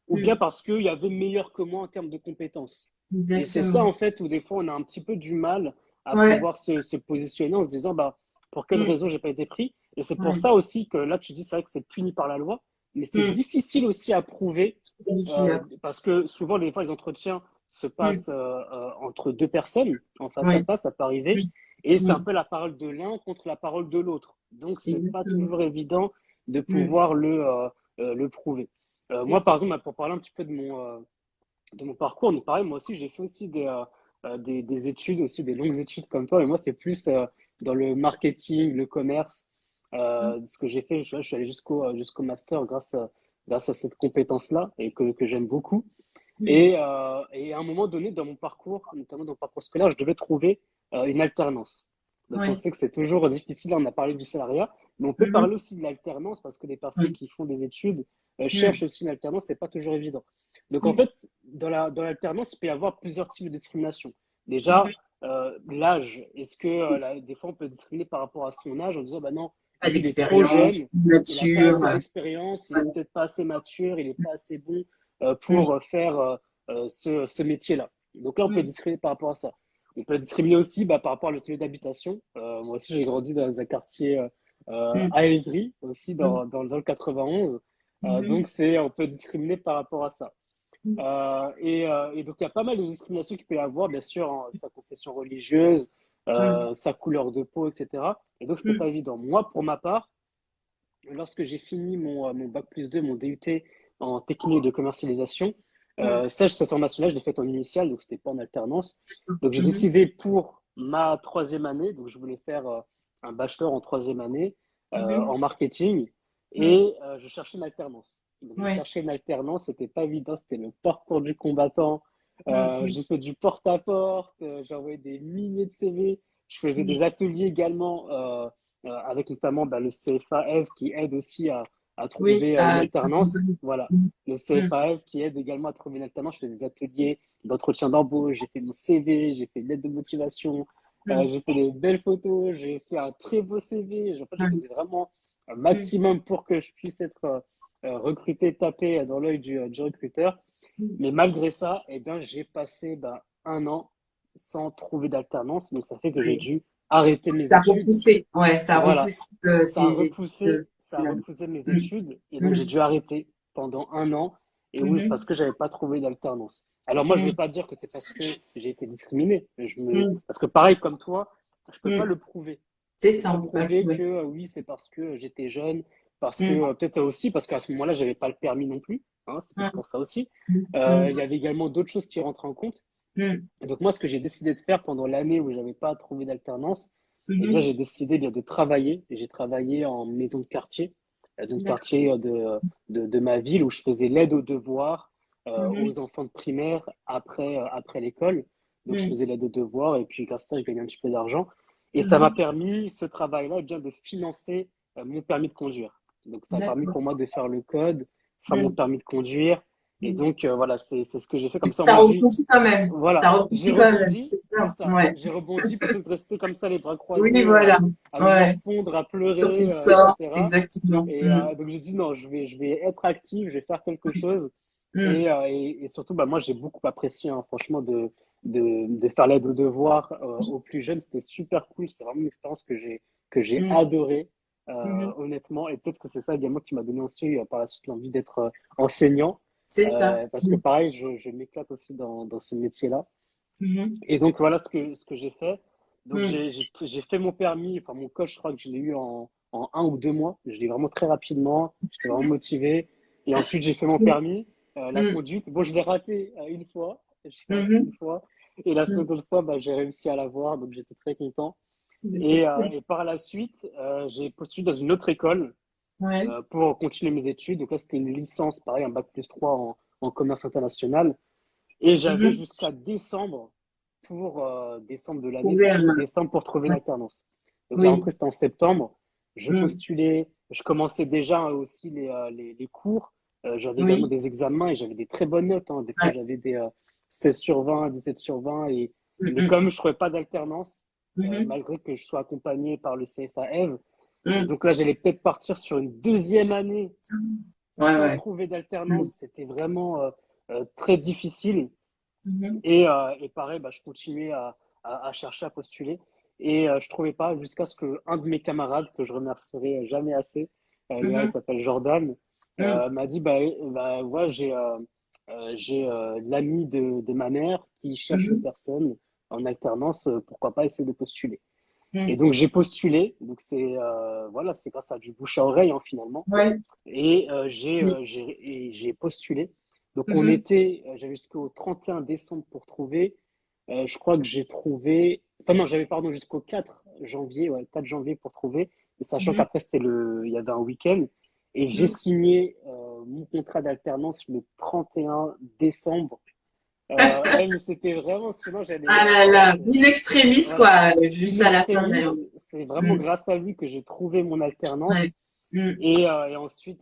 Ou bien Mm. parce qu'il y avait meilleur que moi en termes de compétences. Et c'est ça, Exactement. en fait, où des fois, on a un petit peu du mal à Ouais. pouvoir se positionner en se disant, bah, pour quelle Mm. raison j'ai pas été pris? Et c'est pour Ouais. ça aussi que là, tu dis, c'est vrai que c'est puni par la loi, mais c'est Mm. difficile aussi à prouver C'est difficile. parce que souvent, des fois, les entretiens se Mm. passent entre deux personnes, en face à Ouais. face, ça peut arriver, Oui. et c'est un Oui. peu la parole de l'un contre la parole de l'autre. Donc, c'est pas Exactement. toujours évident de Mm. pouvoir le prouver. C'est Moi, ça. par exemple, pour parler un petit peu de mon parcours, donc pareil, moi aussi, j'ai fait aussi des études, aussi des longues études comme toi, et moi, c'est plus dans le marketing, le commerce, Mm. ce que j'ai fait, je suis allé jusqu'au master grâce à cette compétence-là, et que j'aime beaucoup. Mm. Et à un moment donné, dans mon parcours, notamment dans mon parcours scolaire, je devais trouver une alternance. Donc, on Ouais. sait que c'est toujours difficile. Là, on a parlé du salariat, mais on peut Mhm. parler aussi de l'alternance parce que des personnes Ouais. qui font des études Mm. cherchent aussi une alternance. C'est pas toujours évident. Donc, en Mm. fait, dans l'alternance, il peut y avoir plusieurs types de discrimination. Ouais. Déjà, l'âge. Est-ce que des fois, on peut discriminer par rapport à son âge en disant, bah non, Pas lui, il est trop d'expérience, jeune, il n'a pas nature. assez d'expérience, il est Ouais. peut-être pas assez mature, il n'est pas assez bon Mm. pour faire ce métier-là. Donc là, on peut discriminer par rapport à ça. On peut discriminer aussi par rapport à notre lieu d'habitation. Moi aussi, j'ai grandi dans un quartier mm, à Évry, aussi mm, dans le 91. mhm, Donc, on peut discriminer par rapport à ça. Et donc, il y a pas mal de discriminations qu'il peut y avoir, bien sûr, sa confession religieuse, mm, sa couleur de peau, etc. Et donc, c'était pas mm, évident. Moi, pour ma part, lorsque j'ai fini mon bac plus 2, mon DUT en technique de commercialisation, mm, cette formation-là, je l'ai faite en initiale, donc c'était pas en alternance. Donc j'ai mhm, décidé pour ma troisième année, donc je voulais faire un bachelor en troisième année mhm, en marketing mm. et je cherchais une alternance. Donc je Ouais. cherchais une alternance, c'était pas évident, c'était le parcours du combattant. Mm, mm, J'ai fait du porte-à-porte, j'ai envoyé des milliers de CV, je faisais mm. des ateliers également avec notamment le CFAF qui aide aussi à Oui, trouver une alternance. Voilà, mm, le mm, CFAF qui aide également à trouver une alternance. Je fais des ateliers d'entretien d'embauche, j'ai fait mon CV, j'ai fait une lettre de motivation, mm, j'ai fait des belles photos, j'ai fait un très beau CV. En fait, je mm, faisais vraiment un mm, maximum pour que je puisse être recruté, tapé dans l'œil du recruteur. mm. Mais malgré ça, eh bien, j'ai passé un an sans trouver d'alternance. Donc, ça fait que j'ai Oui. dû arrêter mes Ça a études. repoussé, ouais, ça a Voilà, repoussé tes ça a études. repoussé mes Mm, études et donc j'ai mm, dû arrêter pendant un an. Et oui, mhm, parce que j'avais pas trouvé d'alternance. Alors moi, je vais mm, pas dire que c'est parce que j'ai été discriminé. mm, Parce que pareil comme toi, je peux pas mm. le prouver. C'est Je peux ça, pas on peut pas le prouver que trouver. oui, c'est parce que j'étais jeune, parce que Mm, peut-être aussi parce qu'à ce moment-là, j'avais pas le permis non plus. Hein, c'est peut-être mm, pour ça aussi. mm, Il y avait également d'autres choses qui rentrent en compte. mm, Et donc moi, ce que j'ai décidé de faire pendant l'année où j'avais pas trouvé d'alternance, eh bien, mhm. j'ai décidé bien de travailler. Et j'ai travaillé en maison de quartier, la maison de D'accord. quartier de ma ville où je faisais l'aide aux devoirs Mhm, aux enfants de primaire après l'école. Donc je mm, faisais l'aide aux devoirs et puis grâce à ça, je gagnais un petit peu d'argent. Et ça m'a mhm. permis, ce travail-là, eh bien de financer mon permis de conduire. Donc ça a permis D'accord. pour moi de faire le code, faire mon Mm, permis de conduire. Et mm. donc voilà, c'est ce que j'ai fait comme ça. Ça Moi, rebondit quand même. Ça voilà, j'ai rebondit quand même. rebondi, C'est c'est bien. ça. Ouais. J'ai rebondi plutôt que de rester comme ça, les bras Oui, croisés, voilà. à me Ouais. morfondre, à Sur tu pleurer, le sors. etc. Exactement. Et Mm, donc j'ai dit non, je vais être actif, je vais faire quelque chose. mm, Et surtout, moi j'ai beaucoup apprécié, hein, franchement, de faire l'aide aux devoirs aux plus jeunes. C'était super cool. C'est vraiment une expérience que j'ai mm, adorée, mhm. honnêtement. Et peut-être que c'est ça également qui m'a donné aussi par la suite l'envie d'être enseignant. C'est ça. Parce que Mm, pareil, je m'éclate aussi dans ce métier-là. mhm, Et donc voilà ce que j'ai fait. Donc mm, j'ai fait mon permis, enfin mon coach, je crois que je l'ai eu en 1 ou 2 mois. Je l'ai eu vraiment très rapidement. J'étais vraiment motivé. Et ensuite j'ai fait mon mm, permis, la mm, conduite. Bon, je l'ai raté une fois. Je l'ai raté une mhm, fois. Et la mm. seconde fois, j'ai réussi à l'avoir. Donc j'étais très content. Mais c'est cool. Et par la suite, j'ai postulé dans une autre école Ouais. pour continuer mes études. Donc là, c'était une licence, pareil, un bac plus 3 en commerce international. Et j'avais Mhm. jusqu'à décembre pour décembre de l'année, Trouver donc un. décembre pour trouver une Ouais. alternance. Donc la Oui. rentrée, c'était en septembre. Je Mm. postulais, je commençais déjà aussi les cours. J'avais également Oui. des examens et j'avais des très bonnes notes, hein. Des fois, Ouais. j'avais des 16 sur 20, 17 sur 20. Mm, Mais mm, comme je ne trouvais pas d'alternance, mhm. malgré que je sois accompagné par le CFAEV, et Mm. donc là, j'allais peut-être partir sur une deuxième année Ouais, sans ouais. trouver Mm. d'alternance. C'était vraiment très difficile. Mhm. Et pareil, je continuais à chercher, à postuler. Et je trouvais pas jusqu'à ce que un de mes camarades, que je remercierai jamais assez, il Mhm. s'appelle Jordan, Mm. m'a dit, ouais, j'ai l'ami de ma mère qui cherche une Mhm. personne en alternance, pourquoi pas essayer de postuler. Et Mm. donc j'ai postulé, donc voilà, c'est grâce à du bouche à oreille hein, finalement. Ouais. Et Oui. j'ai postulé. Donc Mhm. j'avais jusqu'au 31 décembre pour trouver. Je crois que j'ai trouvé, enfin non, j'avais pardon jusqu'au 4 janvier, ouais, 4 janvier pour trouver. Et sachant Mhm. qu'après il y avait un week-end. Et j'ai Mm. signé mon contrat d'alternance le 31 décembre. Mais c'était vraiment, sinon Ah là voilà, là, in extremis, voilà. quoi, In juste à la fin. extremis, Là. c'est vraiment Mm. grâce à lui que j'ai trouvé mon Ouais. alternance. Mm. Et ensuite,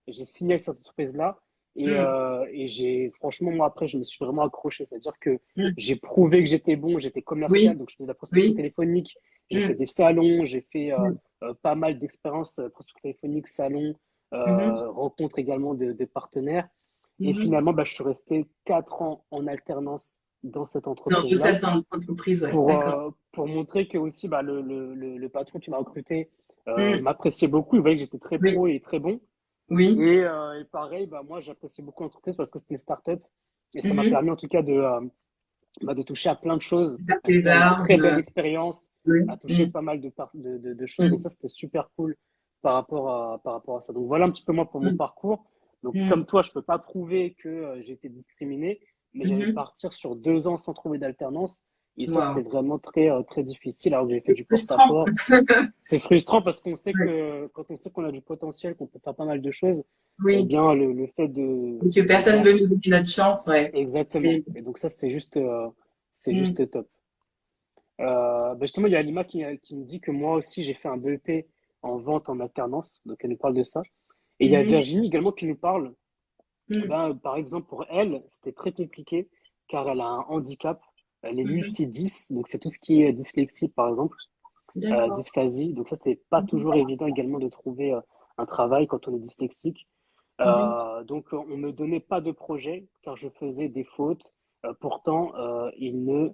j'ai signé avec cette entreprise-là. Mm. Franchement, moi, après, je me suis vraiment accroché. C'est-à-dire que Mm. j'ai prouvé que j'étais bon, j'étais commercial, Oui. donc je faisais de la prospection Oui. téléphonique. J'ai fait Mm. des salons, j'ai fait Mm. pas mal d'expériences prospection téléphonique, salons, Mhm. rencontres également de partenaires. Et Mhm. finalement, bah, je suis resté 4 ans en alternance dans cette Dans de entreprise-là cette entreprise, ouais, d'accord. pour montrer que aussi bah, le patron qui m'a recruté Mm. m'appréciait beaucoup. Il voyait que j'étais très Oui, pro et très bon. oui. Et pareil, bah, moi, j'appréciais beaucoup l'entreprise parce que c'était une start-up. Et ça m'a Mhm. permis en tout cas de toucher à plein de choses, Faire à tes faire une armes, très belle expérience, oui. à toucher Mm. pas mal de choses. Donc Mm. ça, c'était super cool par rapport à ça. Donc voilà un petit peu moi pour mon Mm. parcours. Donc Mm. comme toi, je peux pas prouver que j'ai été discriminé, mais j'allais Mhm. partir sur 2 ans sans trouver d'alternance. Et ça, Wow. c'était vraiment très difficile alors que j'ai fait C'est du frustrant. porte-à-porte. C'est frustrant parce qu'on sait Ouais. que quand on sait qu'on a du potentiel, qu'on peut faire pas mal de choses, eh Oui. bien le fait de Et que eh personne bien veut nous donner notre chance, ouais. exactement. C'est, Et donc ça, c'est mm. juste top. Bah justement, il y a Alima qui me dit que moi aussi, j'ai fait un BEP en vente en alternance. Donc, elle nous parle de ça. Et il y a Mhm. Virginie également qui nous parle. Mm. Ben, par exemple, pour elle, c'était très compliqué car elle a un handicap. Elle est Mhm. multi-dys. Donc, c'est tout ce qui est dyslexie, par exemple, D'accord. dysphasie. Donc, ça, c'était pas Mhm. toujours évident également de trouver un travail quand on est dyslexique. Mhm. Donc, on me donnait pas de projet car je faisais des fautes. Pourtant, il ne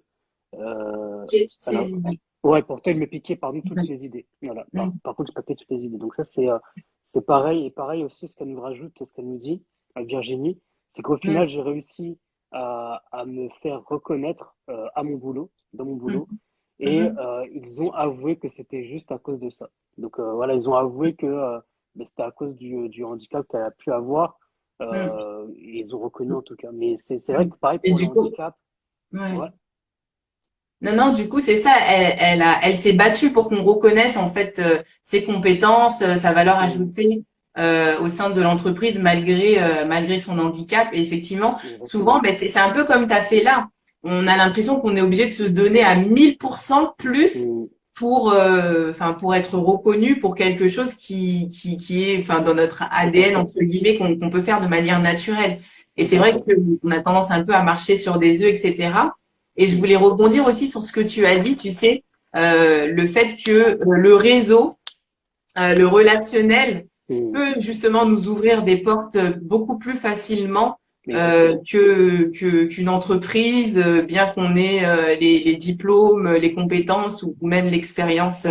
Qui est toutes alors, ces idées. ouais, pourtant, il me piquait, pardon, toutes Ouais. les idées. Voilà. Par, Mm. par contre, je paquais toutes les idées. Donc ça, c'est pareil. Et pareil aussi, ce qu'elle nous rajoute, ce qu'elle nous dit, à Virginie, c'est qu'au Mm. final, j'ai réussi à me faire reconnaître à mon boulot, dans mon Mm. boulot. Et Mhm. ils ont avoué que c'était juste à cause de ça. Donc voilà, ils ont avoué que ben, c'était à cause du handicap qu'elle a pu avoir. Mm. Ils ont reconnu en tout cas. Mais c'est vrai Mm. que pareil Et pour le du coup, handicap, ouais. ouais. Non, non, du coup, c'est ça. Elle s'est battue pour qu'on reconnaisse en fait ses compétences, sa valeur Mm, ajoutée au sein de l'entreprise malgré son handicap. Et effectivement, exactement. souvent, ben, c'est un peu comme tu as fait là. On a l'impression qu'on est obligé de se donner à 1000% plus Mm, pour être reconnu pour quelque chose qui est enfin dans notre tout à ADN fait. entre guillemets qu'on peut faire de manière naturelle. Et Tout c'est à vrai fait. qu'on a tendance un peu à marcher sur des œufs, etc. Et je Mm, voulais rebondir aussi sur ce que tu as dit, tu sais, le fait que le réseau, le relationnel mm, peut justement nous ouvrir des portes beaucoup plus facilement exactement. qu'une entreprise, bien qu'on ait les diplômes, les compétences ou même l'expérience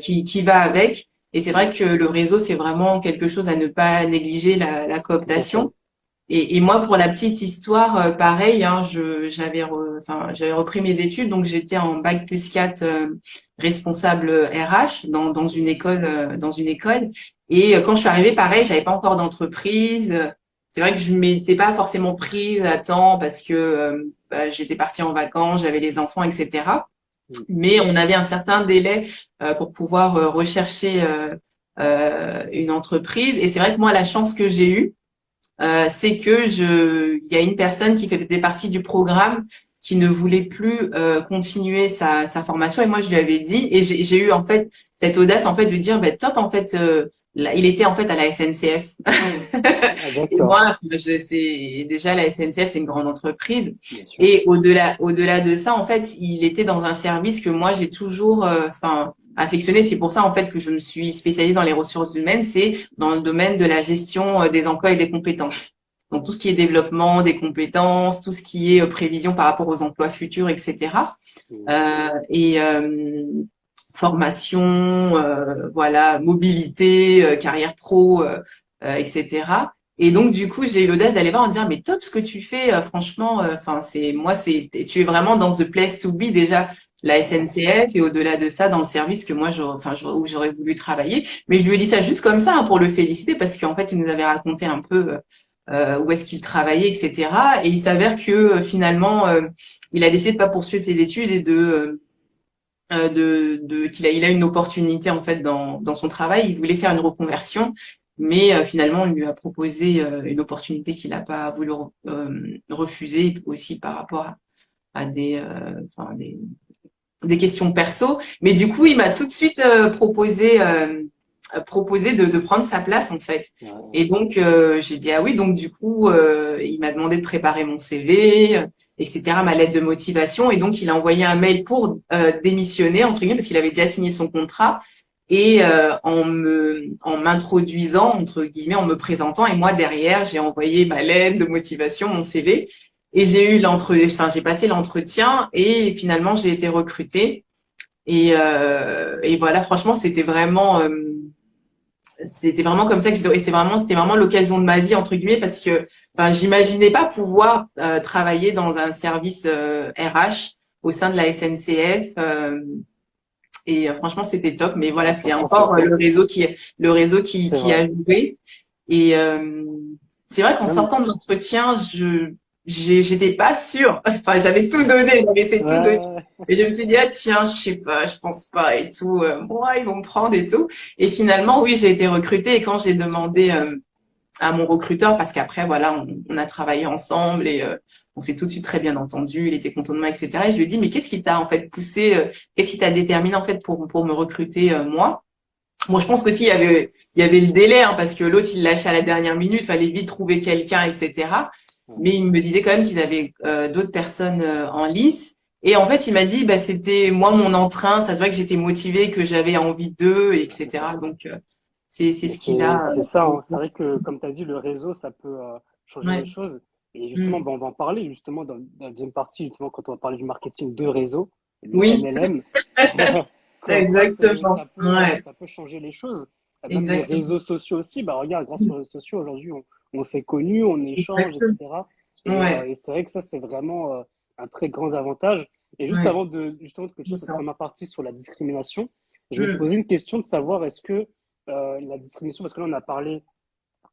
qui va avec. Et c'est vrai Mm, que le réseau, c'est vraiment quelque chose à ne pas négliger, la tout à fait. cooptation. Et moi, pour la petite histoire, pareil, hein, j'avais repris mes études, donc j'étais en bac plus 4 responsable RH dans une école. Et quand je suis arrivée, pareil, j'avais pas encore d'entreprise. C'est vrai que je m'étais pas forcément prise à temps parce que bah, j'étais partie en vacances, j'avais les enfants, etc. Mm, Mais on avait un certain délai pour pouvoir rechercher une entreprise. Et c'est vrai que moi, la chance que j'ai eue, c'est que il y a une personne qui faisait partie du programme qui ne voulait plus continuer sa formation et moi je lui avais dit et j'ai eu en fait cette audace en fait de lui dire ben top en fait il était en fait à la SNCF ah, et d'accord, moi je sais déjà la SNCF c'est une grande entreprise bien sûr. et au-delà de ça en fait il était dans un service que moi j'ai toujours affectionné. C'est pour ça en fait que je me suis spécialisée dans les ressources humaines, c'est dans le domaine de la gestion des emplois et des compétences. Donc tout ce qui est développement des compétences, tout ce qui est prévision par rapport aux emplois futurs, etc. Mm, Et formation, voilà, mobilité, carrière pro, etc. Et donc du coup, j'ai eu l'audace d'aller voir en dire mais top ce que tu fais, franchement, enfin tu es vraiment dans the place to be déjà la SNCF et au-delà de ça dans le service que moi où j'aurais voulu travailler. Mais je lui ai dit ça juste comme ça hein, pour le féliciter parce qu'en fait il nous avait raconté un peu où est-ce qu'il travaillait, etc. Et il s'avère que finalement il a décidé de pas poursuivre ses études et il a une opportunité en fait dans son travail. Il voulait faire une reconversion, mais finalement on lui a proposé une opportunité qu'il n'a pas voulu refuser aussi par rapport à des questions perso. Mais du coup, il m'a tout de suite proposé de prendre sa place en fait. ouais, Et donc j'ai dit ah oui. Donc du coup, il m'a demandé de préparer mon CV, etc., ma lettre de motivation. Et donc il a envoyé un mail pour démissionner entre guillemets parce qu'il avait déjà signé son contrat. et en m'introduisant entre guillemets, en me présentant, et moi derrière j'ai envoyé ma lettre de motivation, mon CV, et j'ai passé l'entretien et finalement j'ai été recrutée. Et voilà, franchement, c'était vraiment comme ça et c'était vraiment l'occasion de ma vie entre guillemets, parce que, enfin, j'imaginais pas pouvoir travailler dans un service RH au sein de la SNCF. Franchement, c'était top. Mais voilà, c'est Franchement, c'est encore top. le réseau qui C'est vrai. a joué. Et c'est vrai qu'en Non, mais, sortant de l'entretien, j'étais pas sûre. Enfin, j'avais tout donné, j'avais essayé de tout donner. ouais, Et je me suis dit, ah tiens, je sais pas, je pense pas et tout. Moi, ils vont me prendre et tout. Et finalement, oui, j'ai été recrutée. Et quand j'ai demandé à mon recruteur, parce qu'après, voilà, on a travaillé ensemble et on s'est tout de suite très bien entendu. Il était content de moi, etc. Et je lui ai dit, mais qu'est-ce qui t'a en fait poussé, qu'est-ce qui t'a déterminé en fait pour me recruter moi? Bon, je pense qu'aussi il y avait le délai, hein, parce que l'autre il lâchait à la dernière minute, fallait vite trouver quelqu'un, etc. Mais il me disait quand même qu'il avait d'autres personnes en lice. Et en fait, il m'a dit, bah c'était moi mon entrain, ça se voit que j'étais motivée, que j'avais envie d'eux, c'est etc. ça. Donc c'est Et ce qu'il a. c'est ça, hein. C'est vrai que, comme tu as dit, le réseau, ça peut changer les Ouais. choses. Et justement, Mm. ben, on va en parler justement dans la deuxième partie, justement, quand on va parler du marketing de réseau, le Oui, MLM. Comme quoi exactement. Ouais, ça peut changer les choses. Et même les exactement. réseaux sociaux aussi, bah regarde, grâce aux réseaux sociaux, aujourd'hui, on s'est connus, on échange, Exactement. etc. Ouais, Et c'est vrai que ça, c'est vraiment un très grand avantage. Et juste ouais, avant justement, que tu c'est fasses cette ça. première partie sur la discrimination, je vais te Mm. poser une question de savoir est-ce que la discrimination, parce que là, on a parlé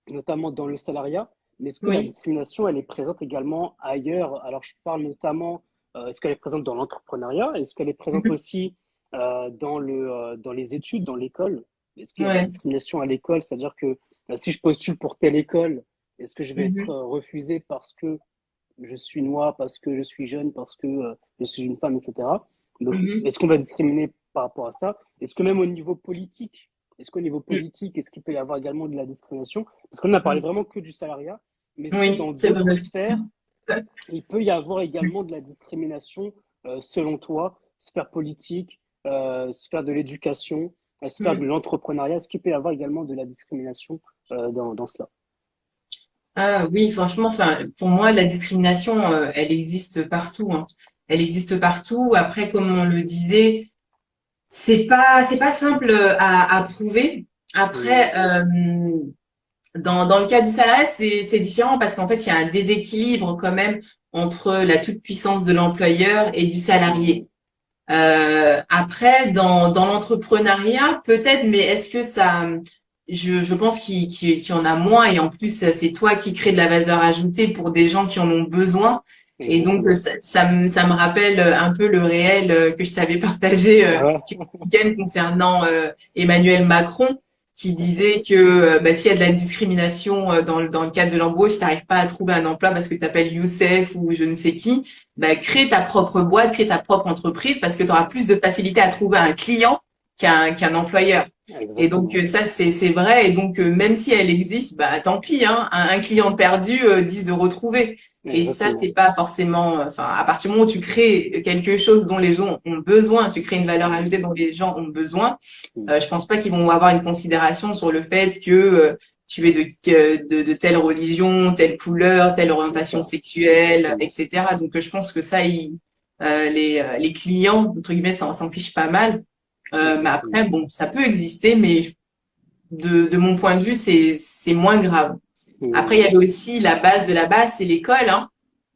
notamment dans le salariat, mais est-ce que la Oui. discrimination, elle est présente également ailleurs? Alors, je parle notamment, est-ce qu'elle est présente dans l'entrepreneuriat? Est-ce qu'elle est présente Mhm. aussi dans les études, dans l'école? Est-ce qu'il y a de la Ouais. discrimination à l'école? C'est-à-dire que si je postule pour telle école, est-ce que je vais être Mhm. refusé parce que je suis noir, parce que je suis jeune, parce que je suis une femme, etc. Donc, Mhm. est-ce qu'on va discriminer par rapport à ça? Est-ce que même au niveau politique, est-ce qu'au niveau politique, est-ce qu'il peut y avoir également de la discrimination? Parce qu'on a parlé Mm. vraiment que du salariat, mais est-ce que Oui, dans c'est d'autres vrai. sphères, il peut y avoir également de la discrimination, selon toi, sphère politique, sphère de l'éducation, sphère de Mm. l'entrepreneuriat, est-ce qu'il peut y avoir également de la discrimination dans cela? Ah oui, franchement, enfin, pour moi, la discrimination, elle existe partout, hein. Elle existe partout. Après, comme on le disait, c'est pas simple à prouver. Mmh, Après, dans le cas du salariat, c'est différent parce qu'en fait, il y a un déséquilibre quand même entre la toute-puissance de l'employeur et du mmh, salarié. Après, dans l'entrepreneuriat, peut-être, mais est-ce que ça, je pense qu'il y en a moins, et en plus, c'est toi qui crée de la valeur ajoutée pour des gens qui en ont besoin. Et donc, exactement. ça me rappelle un peu le réel que je t'avais partagé Ouais, ce week-end concernant Emmanuel Macron, qui disait que bah, s'il y a de la discrimination dans le cadre de l'embauche, si tu n'arrives pas à trouver un emploi parce que tu t'appelles Youssef ou je ne sais qui, bah, crée ta propre boîte, crée ta propre entreprise, parce que tu auras plus de facilité à trouver un client qu'un employeur. Et donc exactement. ça c'est vrai. Et donc même si elle existe, bah tant pis, hein, un client perdu 10 de retrouver. Et ça Exactement. c'est pas forcément. Enfin, à partir du moment où tu crées quelque chose dont les gens ont besoin, tu crées une valeur Mmh, ajoutée dont les gens ont besoin. mmh. Je pense pas qu'ils vont avoir une considération sur le fait que tu es de telle religion, telle couleur, telle C'est orientation ça, sexuelle, exactement. etc. Donc je pense que ça, les clients, entre guillemets, s'en fichent pas mal. Mais Exactement. après, bon, ça peut exister, mais de mon point de vue, c'est moins grave. Après, il y Mmh, avait aussi la base de la base, c'est l'école, hein.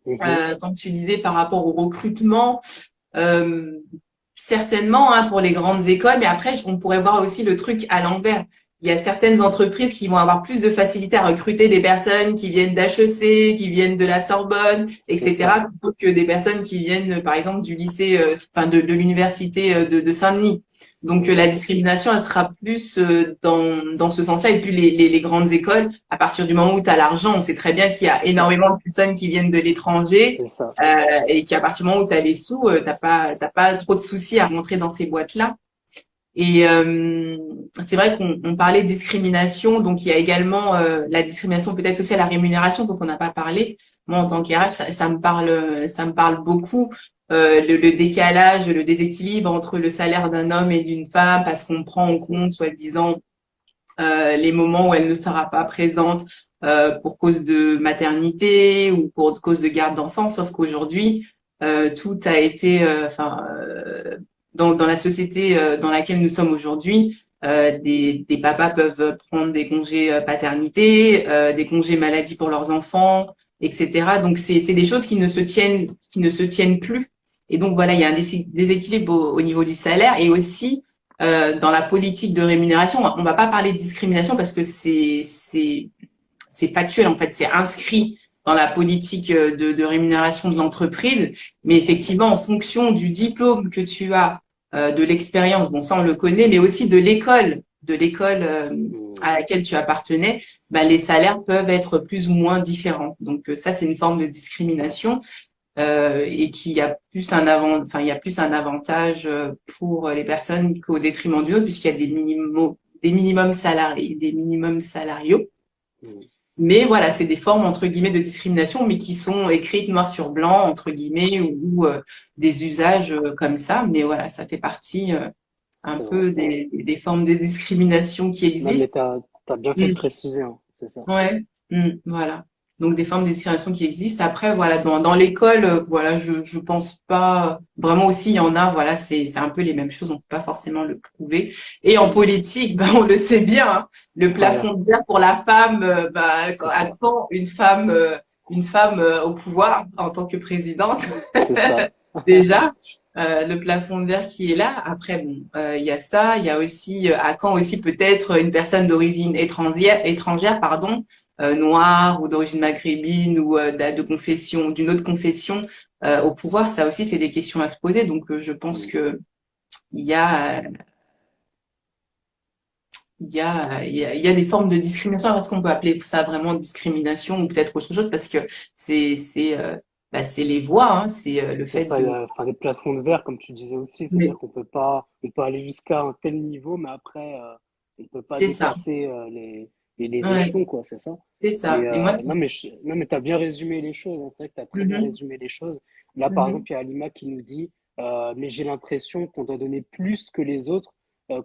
mhm. Comme tu disais par rapport au recrutement, euh, certainement hein, pour les grandes écoles, mais après, on pourrait voir aussi le truc à l'envers. Il y a certaines entreprises qui vont avoir plus de facilité à recruter des personnes qui viennent d'HEC, qui viennent de la Sorbonne, C'est ça. etc., plutôt que des personnes qui viennent, par exemple, du lycée, enfin de l'université de Saint-Denis. Donc la Exactement. discrimination, elle sera plus dans ce sens-là. Et puis les grandes écoles, à partir du moment où tu as l'argent, on sait très bien qu'il y a C'est ça. énormément de personnes qui viennent de l'étranger C'est ça. et qu'à partir du moment où tu as les sous, t'as pas trop de soucis à rentrer dans ces boîtes-là. Et c'est vrai qu'on parlait de discrimination, donc il y a également la discrimination peut-être aussi à la rémunération dont on n'a pas parlé. Moi, en tant qu'RH, ça me parle beaucoup le décalage, le déséquilibre entre le salaire d'un homme et d'une femme parce qu'on prend en compte, soi-disant, les moments où elle ne sera pas présente pour cause de maternité ou pour cause de garde d'enfants. Sauf qu'aujourd'hui, tout a été, dans la société dans laquelle nous sommes aujourd'hui, des papas peuvent prendre des congés paternité, des congés maladie pour leurs enfants, etc. Donc c'est des choses qui ne se tiennent plus. Et donc voilà, il y a un déséquilibre au niveau du salaire et aussi dans la politique de rémunération. On va pas parler de discrimination parce que c'est factuel en fait, c'est inscrit dans la politique de rémunération de l'entreprise. Mais effectivement, en fonction du diplôme que tu as, de l'expérience, bon ça on le connaît, mais aussi de l'école à laquelle tu appartenais, bah, les salaires peuvent être plus ou moins différents. Donc ça c'est une forme de discrimination et qui a plus il y a plus un avantage pour les personnes qu'au détriment d'une autre, puisqu'il y a des minimums salariés, des minimums salariaux. Mais voilà, c'est des formes entre guillemets de discrimination, mais qui sont écrites noir sur blanc entre guillemets ou des usages comme ça. Mais voilà, ça fait partie un C'est vrai, peu c'est vrai. des formes de discrimination qui Non, mais existent. t'as bien fait de préciser, hein, c'est ça. Ouais, voilà. Donc des formes de discrimination qui existent. Après, voilà, dans l'école, voilà, je pense pas vraiment aussi il y en a. Voilà, c'est un peu les mêmes choses. On peut pas forcément le prouver. Et en politique, ben on le sait bien, hein, le Voilà, plafond de verre pour la femme, c'est à ça, quand une femme au pouvoir en tant que présidente c'est ça. déjà. Le plafond de verre qui est là. Après, bon, il y a ça. Il y a aussi à quand aussi peut-être une personne d'origine étrangère, pardon, noire ou d'origine maghrébine ou de confession, d'une autre confession au pouvoir. Ça aussi, c'est des questions à se poser. Donc, je pense Mm. que il y a, il y a des formes de discrimination. Est-ce qu'on peut appeler ça vraiment discrimination ou peut-être autre chose parce que c'est les voix, hein, c'est le C'est fait ça, il y de. a enfin, des plafonds de verre, comme tu disais aussi, c'est-à-dire qu'on peut pas, on peut aller jusqu'à un tel niveau, mais après, on peut pas C'est ça. dépasser les Ouais, échelons, quoi, c'est ça. c'est Et ça. Et moi, non, mais t'as bien résumé les choses, hein, c'est vrai que t'as très bien mhm, résumé les choses. Là, par mhm, exemple, il y a Alima qui nous dit, mais j'ai l'impression qu'on doit donner plus que les autres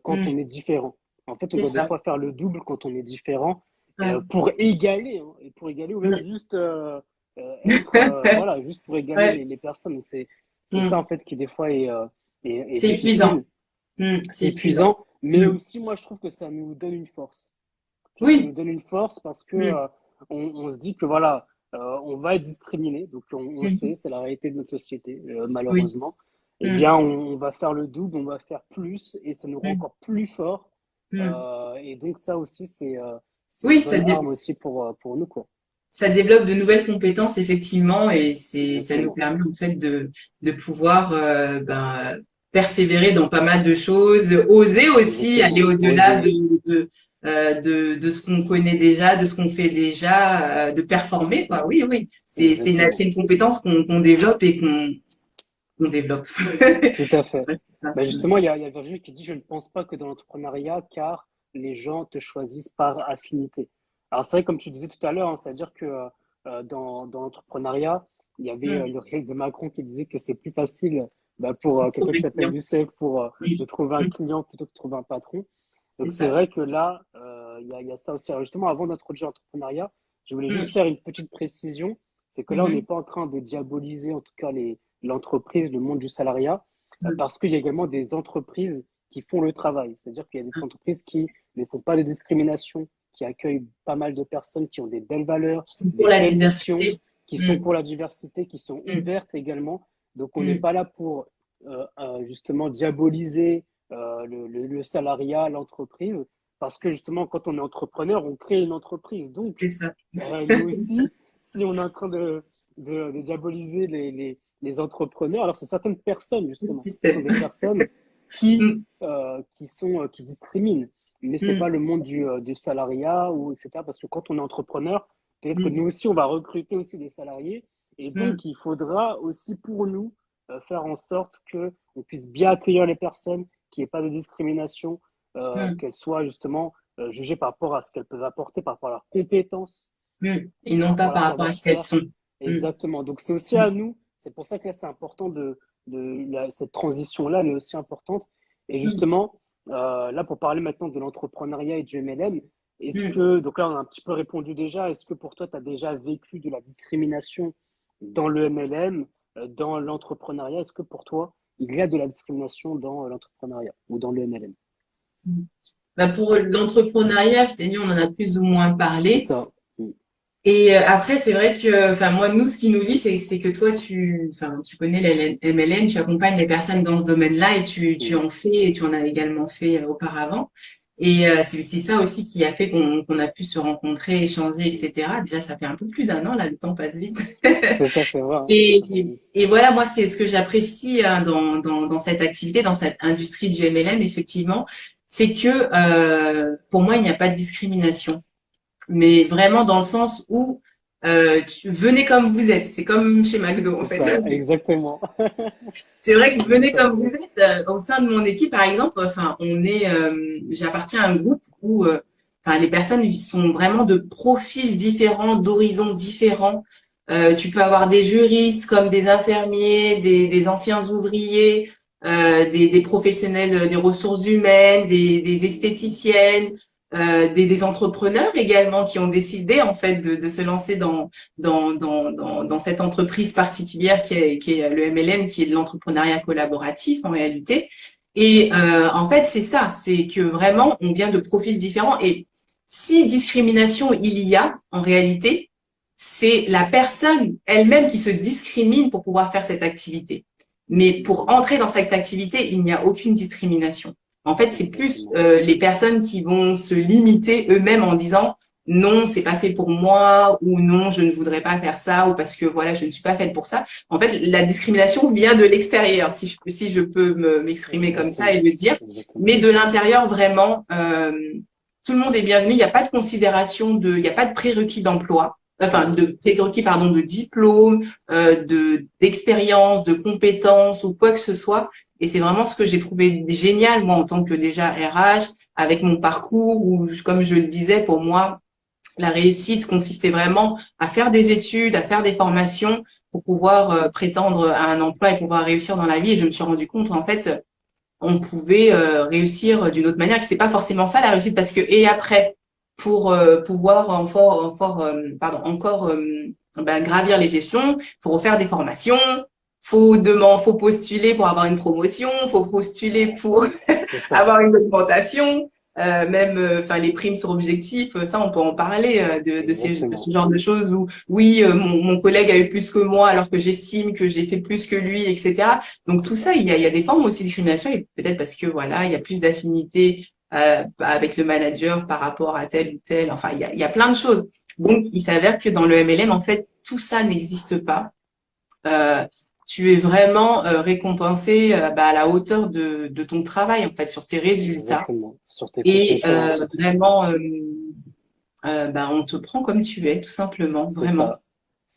quand on mhm, est différent. En fait, on c'est doit des ça. fois faire le double quand on est différent Ouais. pour égaler, hein, et pour égaler ou même Mhm. juste être, voilà, juste pour égaler Ouais. les personnes. Donc c'est ça en Mhm. fait qui des fois est C'est épuisant. difficile, C'est c'est épuisant. épuisant, mais Mhm. aussi moi je trouve que ça nous donne une force. Tu vois, ça nous Oui. donne une force parce que Mhm. on se dit que voilà, on va être discriminé, donc on sait, Mhm. c'est la réalité de notre société, Oui. malheureusement. Eh Mhm. bien, on va faire le double, on va faire plus, et ça nous rend Mhm. encore plus fort. Mhm. Et donc ça aussi, c'est une Oui, bonne arme aussi pour nous, quoi. ça développe de nouvelles compétences effectivement et ça nous Exactement. permet en fait de pouvoir persévérer dans pas mal de choses, oser aussi aller Exactement. au-delà Oser. de ce qu'on connaît déjà, de ce qu'on fait déjà, de performer quoi. Oui, oui, c'est Exactement. une compétence qu'on développe et qu'on développe. Tout à fait. Ouais, c'est ça. Bah justement, il y a Virginie qui dit, je ne pense pas que dans l'entrepreneuriat, car les gens te choisissent par affinité. Alors c'est vrai, comme tu disais tout à l'heure, hein, c'est-à-dire que dans l'entrepreneuriat, il y avait Mm. le réel de Macron qui disait que c'est plus facile bah, pour quelqu'un qui Trouver s'appelle client. Youssef Mm. de trouver un Mm. client plutôt que de trouver un patron. C'est Donc c'est ça. vrai que là, il y a ça aussi. Alors justement, avant d'introduire l'entrepreneuriat, je voulais juste Mm. faire une petite précision. C'est que là, on n'est Mhm. pas en train de diaboliser, en tout cas, l'entreprise, le monde du salariat, Mm. parce qu'il y a également des entreprises qui font le travail. C'est-à-dire qu'il y a des entreprises qui ne font pas de discrimination, qui accueillent pas mal de personnes qui ont des belles valeurs, Pour des la belles missions, diversité. qui sont Mm. pour la diversité, qui sont Mm. ouvertes également. Donc on n'est Mm. pas là pour justement diaboliser le salariat, l'entreprise, parce que justement quand on est entrepreneur, on crée une entreprise. Donc C'est ça. nous aussi, si on est en train de diaboliser les entrepreneurs, alors c'est certaines personnes Le justement qui sont système. des personnes Mm. qui discriminent, mais c'est pas Mm. le monde du salariat ou etc. Parce que quand on est entrepreneur, peut-être que Mm. nous aussi on va recruter aussi des salariés, et Mm. donc il faudra aussi pour nous faire en sorte que on puisse bien accueillir les personnes, qu'il n'y ait pas de discrimination, Mm. qu'elles soient justement jugées par rapport à ce qu'elles peuvent apporter, par rapport à leurs compétences, Mm. Et par non pas rapport à leur par rapport à ce qu'elles savoir-faire. sont. Mm. Exactement. Donc c'est aussi Mm. à nous. C'est pour ça que là, c'est important cette transition-là, elle est aussi importante. Et Mm. justement, là, pour parler maintenant de l'entrepreneuriat et du MLM, Mm. donc là, on a un petit peu répondu déjà, est-ce que pour toi, tu as déjà vécu de la discrimination dans le MLM, dans l'entrepreneuriat? Est-ce que pour toi, il y a de la discrimination dans l'entrepreneuriat ou dans le MLM? Mm. Bah pour l'entrepreneuriat, je t'ai dit, on en a plus ou moins C'est parlé. ça. Mm. Et après, c'est vrai que, enfin, moi, nous, ce qui nous lie, c'est que toi, tu connais les MLM, tu accompagnes les personnes dans ce domaine-là et tu Mm. en fais et tu en as également fait auparavant. Et c'est ça aussi qui a fait qu'on a pu se rencontrer, échanger, Mm. etc. Déjà, ça fait un peu plus d'un an, là, le temps passe vite. C'est ça, c'est vrai, hein. Mm. Et voilà, moi, c'est ce que j'apprécie hein, dans cette activité, dans cette industrie du MLM, effectivement, c'est que pour moi, il n'y a pas de discrimination mais vraiment dans le sens où venez comme vous êtes. C'est comme chez McDo en C'est fait. ça, exactement. C'est vrai que venez Tout à comme vous fait. êtes. Au sein de mon équipe, par exemple, enfin, j'appartiens à un groupe où, enfin, les personnes sont vraiment de profils différents, d'horizons différents. Tu peux avoir des juristes comme des infirmiers, des anciens ouvriers, des professionnels des ressources humaines, des esthéticiennes, des entrepreneurs également qui ont décidé en fait de se lancer dans cette entreprise particulière qui est le MLM, qui est de l'entrepreneuriat collaboratif en réalité. Et en fait, c'est ça, c'est que vraiment, on vient de profils différents. Et si discrimination il y a, en réalité, c'est la personne elle-même qui se discrimine pour pouvoir faire cette activité. Mais pour entrer dans cette activité, il n'y a aucune discrimination. En fait, c'est plus Exactement. les personnes qui vont se limiter eux-mêmes en disant non, c'est pas fait pour moi, ou non, je ne voudrais pas faire ça, ou parce que voilà, je ne suis pas faite pour ça. En fait, la discrimination vient de l'extérieur, si je peux m'exprimer comme ça et Exactement. le dire. Exactement. Mais de l'intérieur, vraiment, tout le monde est bienvenu. Il n'y a pas de il n'y a pas de prérequis d'emploi, enfin Mm. de prérequis pardon de diplôme, d'expérience, de compétences ou quoi que ce soit. Et c'est vraiment ce que j'ai trouvé génial moi en tant que déjà RH avec mon parcours où, comme je le disais, pour moi la réussite consistait vraiment à faire des études, à faire des formations pour pouvoir prétendre à un emploi et pouvoir réussir dans la vie. Et je me suis rendu compte, en fait, on pouvait réussir d'une autre manière, que c'était pas forcément ça la réussite, parce que et après, pour pouvoir encore ben, gravir les gestions, faut refaire des formations, faut postuler pour avoir une promotion, faut postuler pour C'est ça. avoir une augmentation, même, enfin les primes sur objectif, ça on peut en parler de ce Exactement. genre de choses où oui, mon collègue a eu plus que moi alors que j'estime que j'ai fait plus que lui, etc. Donc tout ça, il y a des formes aussi de discrimination et peut-être parce que voilà, il y a plus d'affinité avec le manager par rapport à tel ou tel. Enfin, il y a plein de choses. Donc il s'avère que dans le MLM, en fait, tout ça n'existe pas. Euh, Tu es vraiment récompensé à la hauteur de ton travail, en fait, sur tes résultats. Exactement. Sur tes Et compétences et tout. vraiment, on te prend comme tu es, tout simplement, C'est vraiment. ça.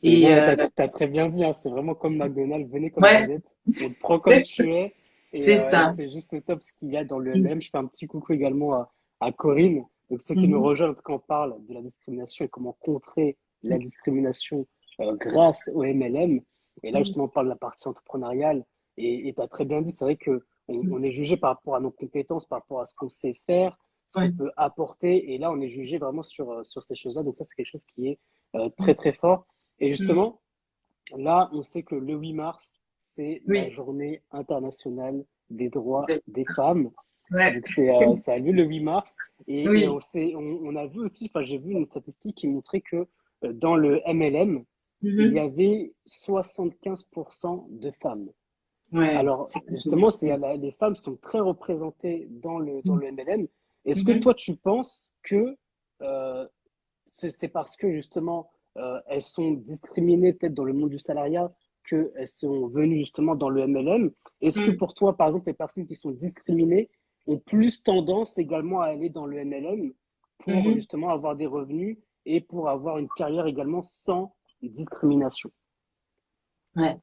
Et Non, mais t'as très bien dit, hein, c'est vraiment comme McDonald's, venez comme vous ouais, êtes, on te prend comme tu es, c'est et ça. c'est juste top ce qu'il y a dans le Mm, LM. Je fais un petit coucou également à Corinne, donc ceux qui nous mhm, rejoignent quand on parle de la discrimination et comment contrer la discrimination grâce au MLM. Et là, mm, justement, on parle de la partie entrepreneuriale, et tu as très bien dit, c'est vrai que mm. on est jugé par rapport à nos compétences, par rapport à ce qu'on sait faire, ce qu'on Ouais. peut apporter, et là, on est jugé vraiment sur ces choses-là, donc ça, c'est quelque chose qui est très, très fort. Et Mm. justement, là, on sait que le 8 mars, c'est la Oui. journée internationale des droits des femmes. Ouais. Donc, ça a lieu le 8 mars. Et Oui. on a vu aussi, enfin, j'ai vu une statistique qui montrait que dans le MLM, il y Mhm. avait 75% de femmes. Ouais. Alors, C'est cool. justement, les femmes sont très représentées dans Mm. le MLM. Est-ce que Mhm. toi, tu penses que euh, c'est parce que justement elles sont discriminées peut-être dans le monde du salariat qu'elles sont venues justement dans le MLM. Est-ce que Mm. pour toi, par exemple, les personnes qui sont discriminées ont plus tendance également à aller dans le MLM pour Mhm. justement avoir des revenus et pour avoir une carrière également sans discrimination? Ouais.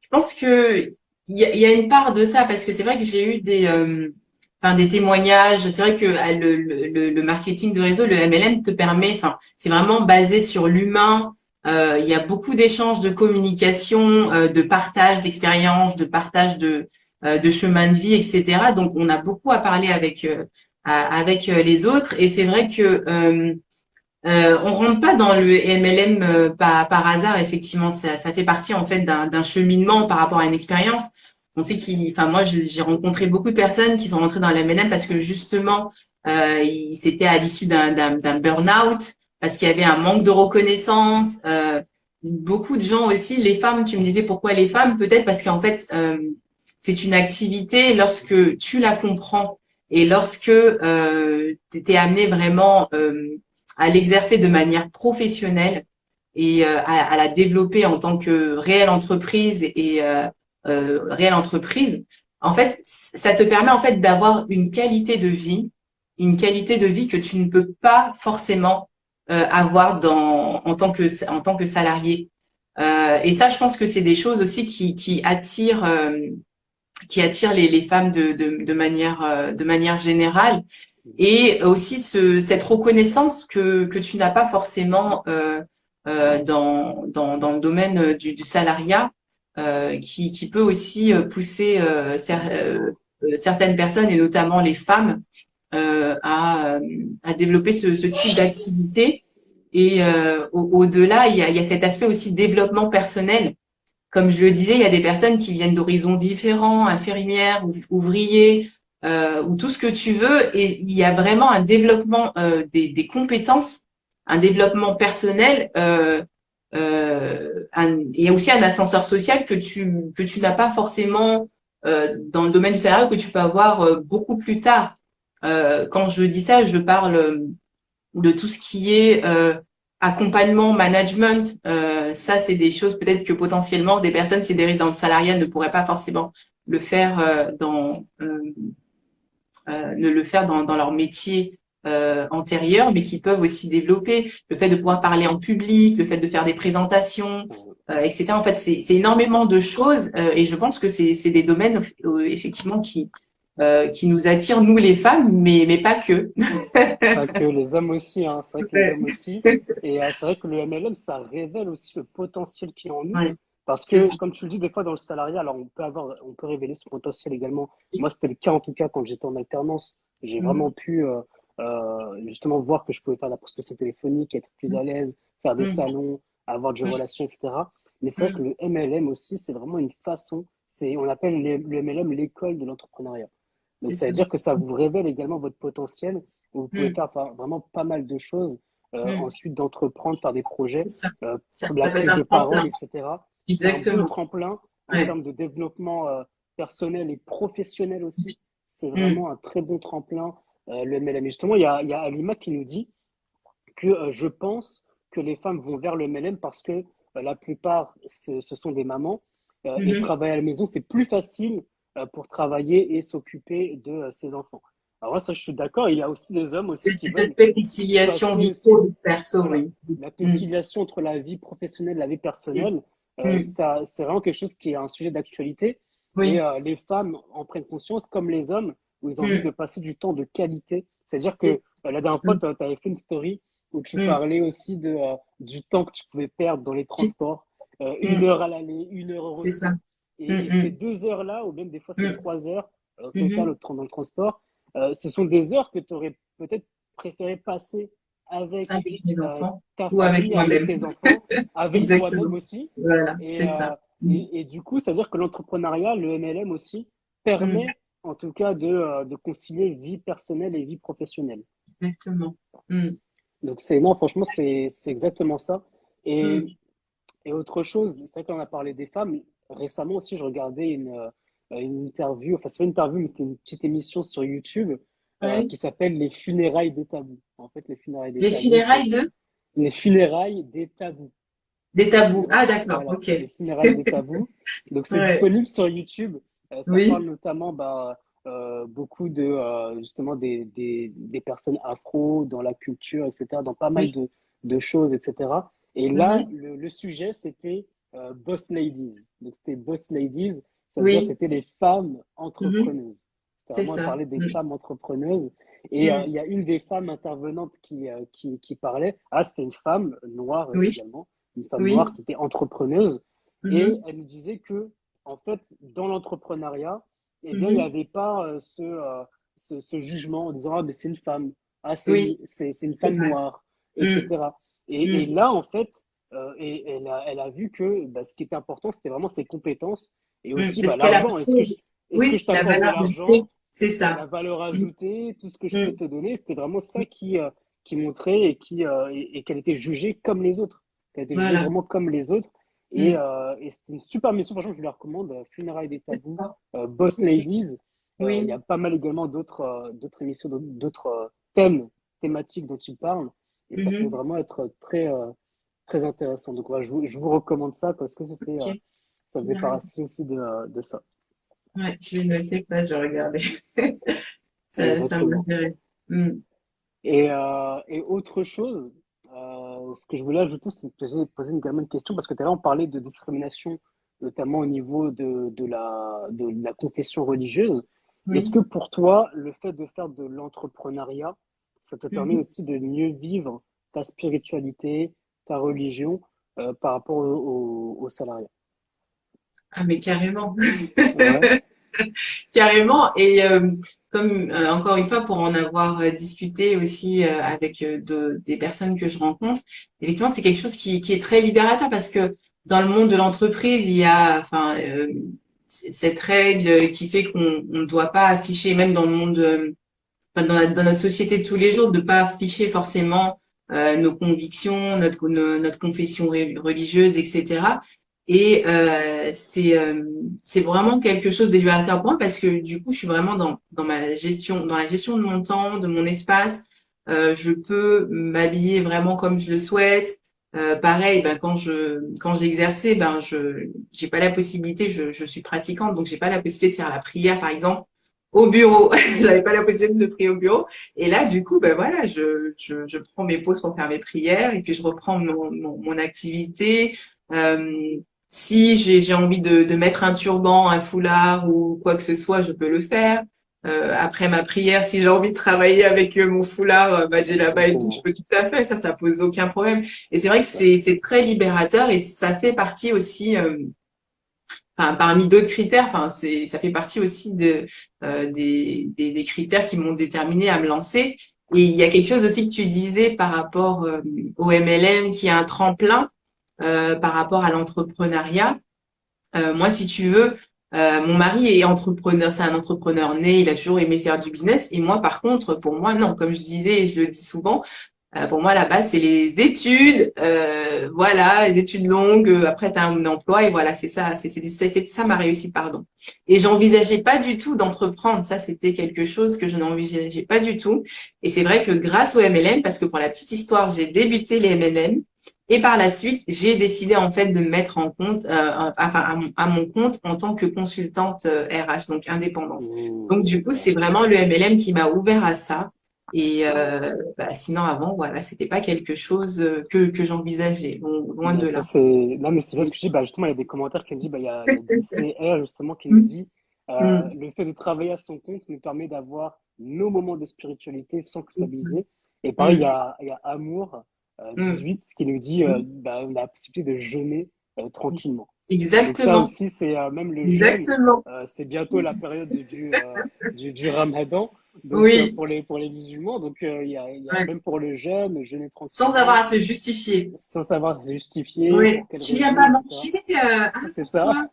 Je pense que il y a une part de ça parce que c'est vrai que j'ai eu enfin des témoignages. C'est vrai que le marketing de réseau, le MLM te permet, enfin c'est vraiment basé sur l'humain, Il y a beaucoup d'échanges, de communication, de partage d'expériences, de partage de chemin de vie, etc. Donc, on a beaucoup à parler avec les autres. Et c'est vrai que on rentre pas dans le MLM par hasard. Effectivement, ça fait partie en fait d'un cheminement par rapport à une expérience. On sait enfin moi, j'ai rencontré beaucoup de personnes qui sont rentrées dans le MLM parce que justement, c'était à l'issue d'un burn-out, parce qu'il y avait un manque de reconnaissance. Beaucoup de gens aussi, les femmes. Tu me disais pourquoi les femmes? Peut-être parce qu'en fait, c'est une activité lorsque tu la comprends et lorsque tu es amené vraiment à l'exercer de manière professionnelle et à la développer en tant que réelle entreprise et réelle entreprise, en fait, ça te permet en fait d'avoir une qualité de vie que tu ne peux pas forcément avoir en tant que salarié. Et ça, je pense que c'est des choses aussi qui attirent les femmes de manière générale, et aussi cette reconnaissance que tu n'as pas forcément dans le domaine du salariat, qui peut aussi pousser certaines personnes, et notamment les femmes, à développer ce type d'activité. Et au-delà, il y a cet aspect aussi développement personnel. Comme je le disais, il y a des personnes qui viennent d'horizons différents, infirmières, ouvriers, ou tout ce que tu veux, et il y a vraiment un développement des compétences, un développement personnel, et aussi un ascenseur social que tu n'as pas forcément dans le domaine du salariat, que tu peux avoir beaucoup plus tard. Quand je dis ça, je parle de tout ce qui est accompagnement, management. Ça, c'est des choses peut-être que potentiellement des personnes qui dérivent dans le salariat ne pourraient pas forcément le faire ne le faire dans leur métier antérieur, mais qui peuvent aussi développer le fait de pouvoir parler en public, le fait de faire des présentations, etc. En fait, c'est énormément de choses, et je pense que c'est des domaines effectivement qui nous attirent, nous les femmes, mais pas que. Pas que les hommes aussi, hein. C'est vrai que les hommes aussi. Et c'est vrai que le MLM, ça révèle aussi le potentiel qu'il y a en nous. Ouais, Parce c'est que, ça. comme tu le dis, des fois dans le salariat, alors on peut révéler son potentiel également. Moi, c'était le cas en tout cas quand j'étais en alternance. J'ai vraiment Mhm. pu justement voir que je pouvais faire de la prospection téléphonique, être plus à l'aise, faire des Mhm. salons, avoir des Mhm. relations, etc. Mais c'est vrai que Mhm. le MLM aussi, c'est vraiment une façon, on appelle le MLM l'école de l'entrepreneuriat. Donc, C'est ça veut ça. dire que ça vous révèle également votre potentiel. Vous pouvez Mhm. faire vraiment pas mal de choses. Mhm. Ensuite, d'entreprendre, faire des C'est projets, ça. la Ça peut être prise un de parole, tremplin. etc. C'est un bon Exactement. tremplin en Ouais. termes de développement personnel et professionnel aussi. C'est Mhm. vraiment un très bon tremplin, le MLM. Et justement, il y a Alima qui nous dit que je pense que les femmes vont vers le MLM parce que la plupart, ce sont des mamans et Mhm. travailler à la maison, c'est plus facile pour travailler et s'occuper de ses enfants. Alors moi, ça, je suis d'accord. Il y a aussi des hommes aussi C'est qui cette veulent conciliation passer vie aussi, pro, vie perso, voilà, oui. la Mhm. conciliation entre la vie professionnelle et la vie Mhm. personnelle. Mhm. Ça, c'est vraiment quelque chose qui est un sujet d'actualité. Et Oui. les femmes en prennent conscience, comme les hommes, où ils ont envie de Mhm. passer du temps de qualité. C'est-à-dire que C'est la dernière fois, mhm. tu avais fait une story où tu Mhm. parlais aussi du temps que tu pouvais perdre dans les transports. Une Mhm. heure à l'aller, une heure au C'est ça. retour. Et ces Mhm. 2 heures-là, ou même des fois c'est Mhm. 3 heures total Mhm. dans le transport, ce sont des heures que tu aurais peut-être préféré passer avec Avec les euh, enfants ta ou avec famille, avec moi-même. tes enfants, avec toi-même Exactement. aussi. Voilà, Et, c'est ça. Mhm. du coup, c'est-à-dire que l'entrepreneuriat, le MLM aussi, Mhm. permet en tout cas de concilier vie personnelle et vie professionnelle. Exactement. Mhm. Donc non, franchement, c'est exactement ça. Et, Mhm. et autre chose, c'est vrai qu'on a parlé des femmes. Récemment aussi, je regardais une interview, enfin c'est pas une interview, mais c'était une petite émission sur YouTube Oui. qui s'appelle Les funérailles des tabous. En fait, les funérailles des Les tabous, c'est funérailles les funérailles des tabous. des Et tabous. Ah, d'accord. voilà, Ok. les funérailles des tabous. Donc c'est Ouais. disponible sur YouTube. Ça parle Oui. notamment beaucoup de justement des personnes afro dans la culture, etc., dans pas mal Oui. de choses, etc. Et là, Mhm. le sujet, c'était Boss Ladies. Donc c'était Boss Ladies, ça veut dire Oui. c'était les femmes Mhm. entrepreneuses. C'est C'est vraiment ça. parler des Mhm. femmes entrepreneuses. Et il Mhm. y a une des femmes intervenantes qui parlait. Ah, c'était une femme noire Oui. également, une femme noire Oui. qui était entrepreneuse. Et Mhm. elle nous disait que, en fait, dans l'entrepreneuriat, eh bien, il n'y Mhm. avait pas ce jugement en disant, ah, mais c'est une femme, ah, Oui, c'est une c'est femme vrai. noire, Mm. etc. Et Mm. là, en fait, elle a vu que bah, ce qui était important, c'était vraiment ses compétences et Mm. aussi Et bah, ce qu'elle l'argent. apporte, Est-ce que oui, je la t'apporte de valeur ajoutée, l'argent, c'est la ça. valeur Mm. ajoutée, tout ce que je peux Mm. te donner? C'était vraiment ça qui montrait et qu'elle était jugée comme les autres. Qu'elle était jugée Voilà. vraiment comme les autres. Mm. Et c'était une super mission, franchement, je vous la recommande. Funérailles des tabous, D'accord. Boss Ok. Ladies. Il y Oui. a pas mal également d'autres émissions, d'autres thèmes thématiques dont ils parlent. Et ça peut Mhm. vraiment être très intéressant. Donc, voilà, je vous recommande ça parce que Ok. ça faisait Génial. partie aussi de ça. Ouais, je vais noter ça, je vais regarder. Ça Exactement. m'intéresse. Mm. Et autre chose, ce que je voulais ajouter, c'est de poser également une question, parce que tout à l'heure, on parlait de discrimination, notamment au niveau de la confession religieuse. Est-ce Oui. que pour toi, le fait de faire de l'entrepreneuriat, ça te permet Mhm. aussi de mieux vivre ta spiritualité, ta religion, par rapport au salariat? Ah, mais carrément. Ouais. Carrément. Et comme encore une fois, pour en avoir discuté aussi avec des personnes que je rencontre, effectivement, c'est quelque chose qui est très libérateur parce que dans le monde de l'entreprise, il y a enfin cette règle qui fait qu'on ne doit pas afficher, même dans le monde, enfin, dans notre société de tous les jours, de pas afficher forcément nos convictions, notre confession religieuse, etc. Et c'est vraiment quelque chose de libérateur pour moi parce que du coup, je suis vraiment dans ma gestion, dans la gestion de mon temps, de mon espace. Je peux m'habiller vraiment comme je le souhaite. Pareil, ben quand j'exerçais, ben j'ai pas la possibilité, je suis pratiquante, donc j'ai pas la possibilité de faire la prière, par exemple, au bureau. J'avais pas la possibilité de prier au bureau. Et là, du coup, ben voilà, je prends mes pauses pour faire mes prières et puis je reprends mon activité. Euh, Si j'ai envie de mettre un turban, un foulard ou quoi que ce soit, je peux le faire. Après ma prière, si j'ai envie de travailler avec mon foulard, là-bas et tout, je Exactement. peux tout à fait. Ça pose aucun problème. Et c'est vrai que Ouais. c'est très libérateur et ça fait partie aussi enfin parmi d'autres critères, enfin ça fait partie aussi des critères qui m'ont déterminé à me lancer. Et il y a quelque chose aussi que tu disais par rapport au MLM qui est un tremplin par rapport à l'entrepreneuriat. Moi, si tu veux, mon mari est entrepreneur, c'est un entrepreneur né, il a toujours aimé faire du business. Et moi, par contre, pour moi, non, comme je disais et je le dis souvent, pour moi, la base, c'est les études, voilà, les études longues. Après, tu as un emploi et voilà, c'est ça, c'était ça ma réussite, pardon. Et j'envisageais pas du tout d'entreprendre. Ça, c'était quelque chose que je n'envisageais pas du tout. Et c'est vrai que grâce au MLM, parce que pour la petite histoire, j'ai débuté les MLM et par la suite, j'ai décidé en fait de me mettre en compte, enfin à mon compte en tant que consultante RH, donc indépendante. Donc du coup, Super. c'est vraiment le MLM qui m'a ouvert à ça. Et sinon avant, voilà, c'était pas quelque chose que j'envisageais, loin Bah, de ça, là. c'est... Non, mais c'est ça ce C'est- que je dis. Bah, justement, il y a des commentaires qui me disent, bah, il y a DCR, justement, qui nous Mm, dit, mm, le fait de travailler à son compte nous permet d'avoir nos moments de spiritualité sans mm, culpabiliser. Et pareil, mm, il y a Amour, mm, 18 qui nous dit, mm. bah, la possibilité de jeûner tranquillement. Donc ça Exactement, aussi, c'est même le jeûne, exactement. c'est bientôt la période du Ramadan, donc Oui, pour les musulmans. Donc il y a ouais. même pour le jeûne, jeûner Sans avoir tranquillement, à se justifier. sans savoir justifier, Oui. pour quelle Tu viens raison, pas etc. manger, C'est ça. pourquoi?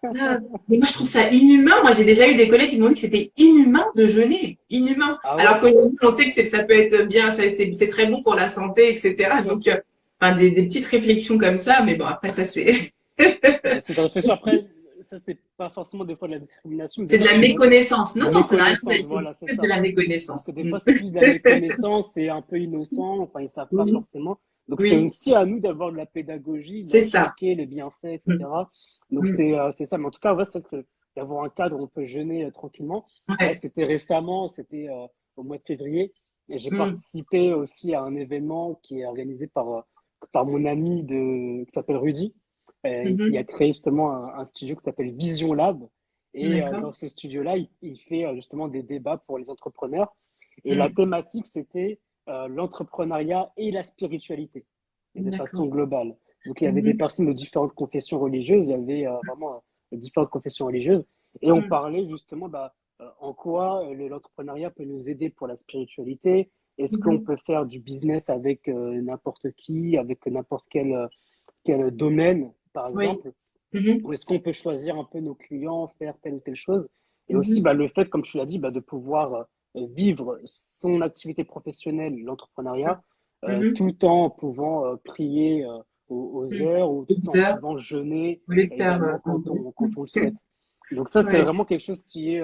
Ah, mais moi, je trouve ça inhumain. Moi, j'ai déjà eu des collègues qui m'ont dit que c'était inhumain de jeûner. Inhumain. Ah Alors ouais, qu'aujourd'hui, on sait que ça peut être bien, c'est très bon pour la santé, bien etc. sûr. Donc, enfin, des petites réflexions comme ça. Mais bon, après, ça, c'est, C'est de réfléchir. Après, ça, c'est pas forcément des fois de la discrimination, mais des c'est de fois, la c'est même méconnaissance. Non, non, ça n'a rien à méconnaissance. voir. Voilà, c'est C'est de ça. la Parce que méconnaissance. des Mm. fois, c'est plus de la méconnaissance, c'est un peu innocent, enfin, ils savent pas Oui, forcément. Donc, c'est oui, aussi à nous d'avoir de la pédagogie, c'est ça. d'expliquer les bienfaits, Mm, etc. Donc, mm. c'est ça. Mais en tout cas, ouais, c'est que d'avoir un cadre où on peut jeûner tranquillement. Là, Ouais. c'était récemment, c'était au mois de février. Et j'ai Mm, participé aussi à un événement qui est organisé par mon ami qui s'appelle Rudy, qui a mhm. créé justement un studio qui s'appelle Vision Lab. Et D'accord. dans ce studio-là, il fait justement des débats pour les entrepreneurs. Et la Mm, thématique, c'était l'entrepreneuriat et la spiritualité, et de façon d'accord. globale. Donc, il y avait des Mhm. personnes de différentes confessions religieuses. Il y avait vraiment différentes confessions religieuses. Et on Mhm. parlait justement en quoi l'entrepreneuriat peut nous aider pour la spiritualité. Est-ce qu'on Mhm. peut faire du business avec n'importe qui, avec n'importe quel domaine, par Oui. exemple? Mhm. Ou est-ce qu'on peut choisir un peu nos clients, faire telle ou telle chose? Et aussi, Mhm. le fait, comme tu l'as dit, de pouvoir vivre son activité professionnelle, l'entrepreneuriat, Mhm. tout en pouvant prier aux Mhm. heures ou tout en 12 heures, pouvant jeûner au lieu de faire. également quand on le souhaite. Donc ça, c'est Ouais. vraiment quelque chose qui est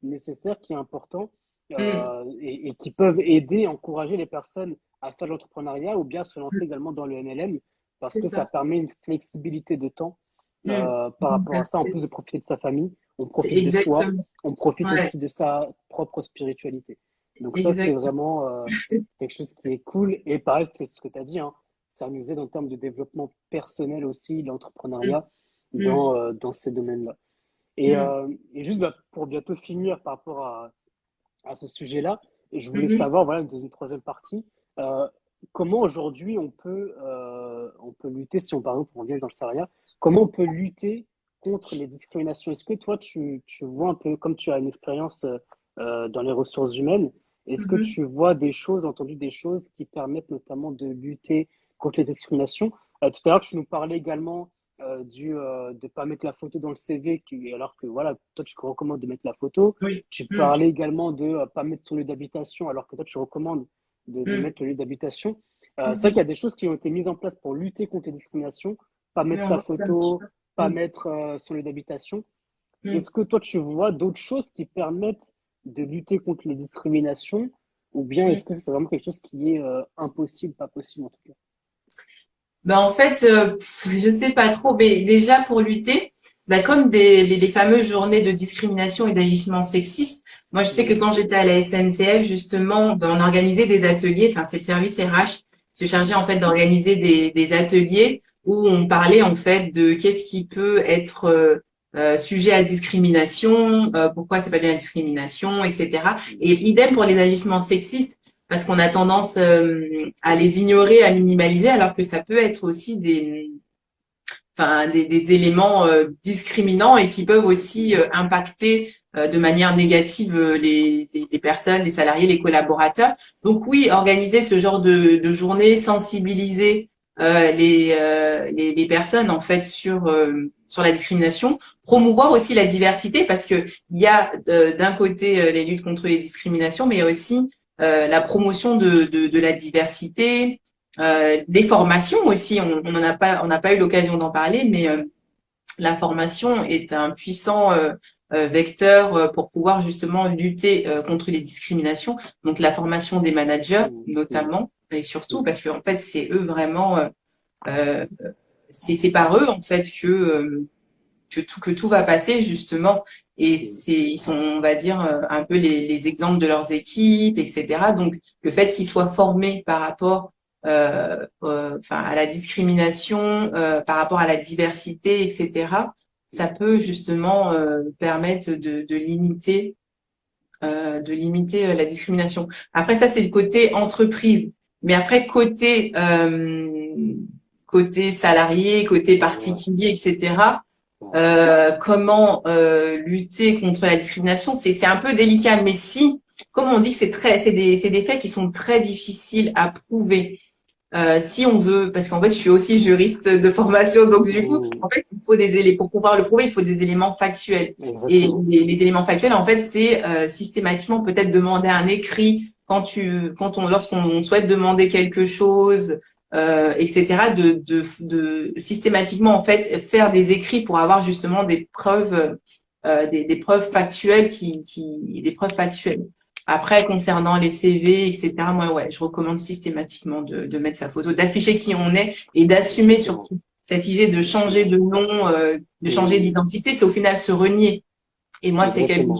nécessaire, qui est important Mhm. et qui peuvent aider, encourager les personnes à faire de l'entrepreneuriat ou bien se lancer également dans le MLM parce C'est que ça ça. permet une flexibilité de temps Mhm. par Mhm. rapport à ça, en plus de profiter de sa famille, on C'est profite de soi, exactement. on profite Ouais, aussi de sa propre spiritualité. Donc ça, c'est exact. vraiment quelque chose qui est cool. Et pareil, ce que tu as dit, hein, ça nous aide en termes de développement personnel aussi, Mhm. l'entrepreneuriat Mhm. dans ces domaines-là. Mhm. Et juste pour bientôt finir par rapport à ce sujet-là, je voulais Mhm. savoir, voilà, dans une troisième partie, euh, comment aujourd'hui on peut lutter, si on par exemple on revient dans le salariat, comment on peut lutter contre les discriminations? Est-ce que toi, tu vois un peu, comme tu as une expérience dans les ressources humaines, est-ce que Mhm. tu vois des choses, entendu des choses qui permettent notamment de lutter contre les discriminations? Tout à l'heure, tu nous parlais également de ne pas mettre la photo dans le CV, alors que voilà, toi, tu recommandes de mettre la photo. Oui. Tu Mhm. parlais également de ne pas mettre son lieu d'habitation, alors que toi, tu recommandes de Mhm. mettre le lieu d'habitation. C'est vrai qu'il Mhm. y a des choses qui ont été mises en place pour lutter contre les discriminations, pas mettre sa Non, c'est un petit photo, peu. pas mettre son lieu d'habitation. Mhm. Est-ce que toi, tu vois d'autres choses qui permettent de lutter contre les discriminations, ou bien Mhm. est-ce que c'est vraiment quelque chose qui est impossible, pas possible en tout cas? Ben en fait, je sais pas trop, mais déjà pour lutter, ben comme les fameuses journées de discrimination et d'agissement sexiste, moi je sais que Mhm. quand j'étais à la SNCF justement, ben, on organisait des ateliers, enfin c'est le service RH qui se chargeait en fait d'organiser des ateliers où on parlait en fait de qu'est-ce qui peut être sujet à discrimination, pourquoi c'est pas bien la discrimination, etc. Et idem pour les agissements sexistes parce qu'on a tendance à les ignorer, à minimaliser, alors que ça peut être aussi des éléments discriminants et qui peuvent aussi Mhm. impacter de manière négative les personnes, les salariés, les collaborateurs. Donc oui, organiser ce genre de journée, sensibiliser les personnes en fait sur la discrimination, promouvoir aussi la diversité parce que il y a d'un côté les luttes contre les discriminations, mais il y a aussi la promotion de la diversité, des formations aussi. On n'a pas eu l'occasion d'en parler, mais la formation est un puissant vecteur pour pouvoir justement lutter contre les discriminations. Donc la formation des managers Mhm. Mhm. notamment et surtout Mhm. parce qu'en fait c'est eux vraiment euh, c'est par eux en fait que tout va passer justement et Mhm. c'est ils sont on va dire un peu les exemples de leurs équipes etc donc le fait qu'ils soient formés par rapport enfin à la discrimination par rapport à la diversité etc ça peut justement permettre de limiter la discrimination après ça c'est le côté entreprise mais après côté salarié côté Ouais. particulier etc Ouais. comment lutter contre la discrimination, c'est un peu délicat. Mais si, comme on dit que c'est des faits qui sont très difficiles à prouver. Si on veut, parce qu'en fait, je suis aussi juriste de formation, donc du coup, Mhm. en fait, il faut des éléments pour pouvoir le prouver, il faut des éléments factuels. Et Exactement. les éléments factuels, en fait, c'est systématiquement peut-être demander un écrit lorsqu'on souhaite demander quelque chose, etc. De systématiquement en fait faire des écrits pour avoir justement des preuves, des preuves factuelles des preuves factuelles. Après, concernant les CV, etc., moi, ouais, je recommande systématiquement de mettre sa photo, d'afficher qui on est et d'assumer Exactement. surtout cette idée de changer de nom, de changer Mhm. d'identité, c'est au final se renier. Et moi, Exactement.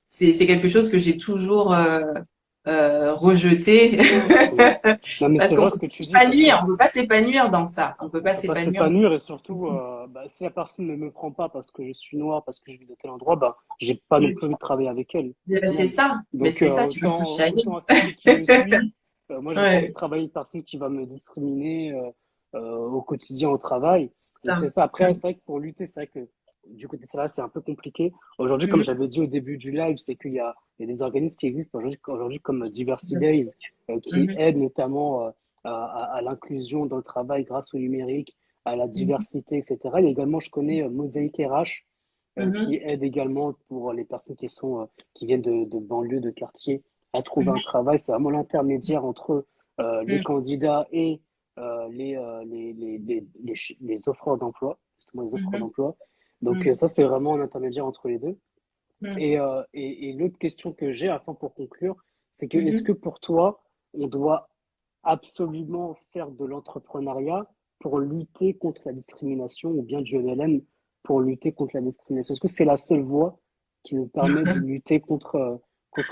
c'est quelque chose que j'ai toujours rejeté Mm. Non, mais parce c'est qu'on vrai peut ce que tu dis parce que on peut pas s'épanouir dans ça, on peut on pas peut pas s'épanouir. s'épanouir et surtout, si la personne ne me prend pas parce que je suis noir, parce que je vis de tel endroit, j'ai pas non plus envie de travailler avec elle, au C'est final. ça, mais Donc, c'est ça, tu vas te chialer. autant afficher qui je suis. Moi, j'ai pas envie de Ouais. travailler avec une personne qui va me discriminer au quotidien au travail. Donc Ça. c'est ça. Après, c'est vrai que pour lutter, c'est vrai que du côté salarial, c'est un peu compliqué. Aujourd'hui, comme Mhm. j'avais dit au début du live, c'est qu'il y a des organismes qui existent aujourd'hui comme Diversity Days, qui Mhm. aident notamment à l'inclusion dans le travail grâce au numérique, à la Mhm. diversité, etc. Il y a également, je connais Mosaïque RH, qui Mhm. aide également pour les personnes qui viennent de banlieues, de quartiers, à trouver un Mhm. travail. C'est vraiment l'intermédiaire entre les Mhm. candidats et les offreurs d'emploi, justement les offreurs Mhm. d'emploi. Donc Mhm. ça, c'est vraiment un intermédiaire entre les deux. Mhm. Et l'autre question que j'ai, enfin pour conclure, c'est que est-ce Mhm. que pour toi, on doit absolument faire de l'entrepreneuriat pour lutter contre la discrimination ou bien du MLM pour lutter contre la discrimination? Est-ce que c'est la seule voie qui nous permet de lutter contre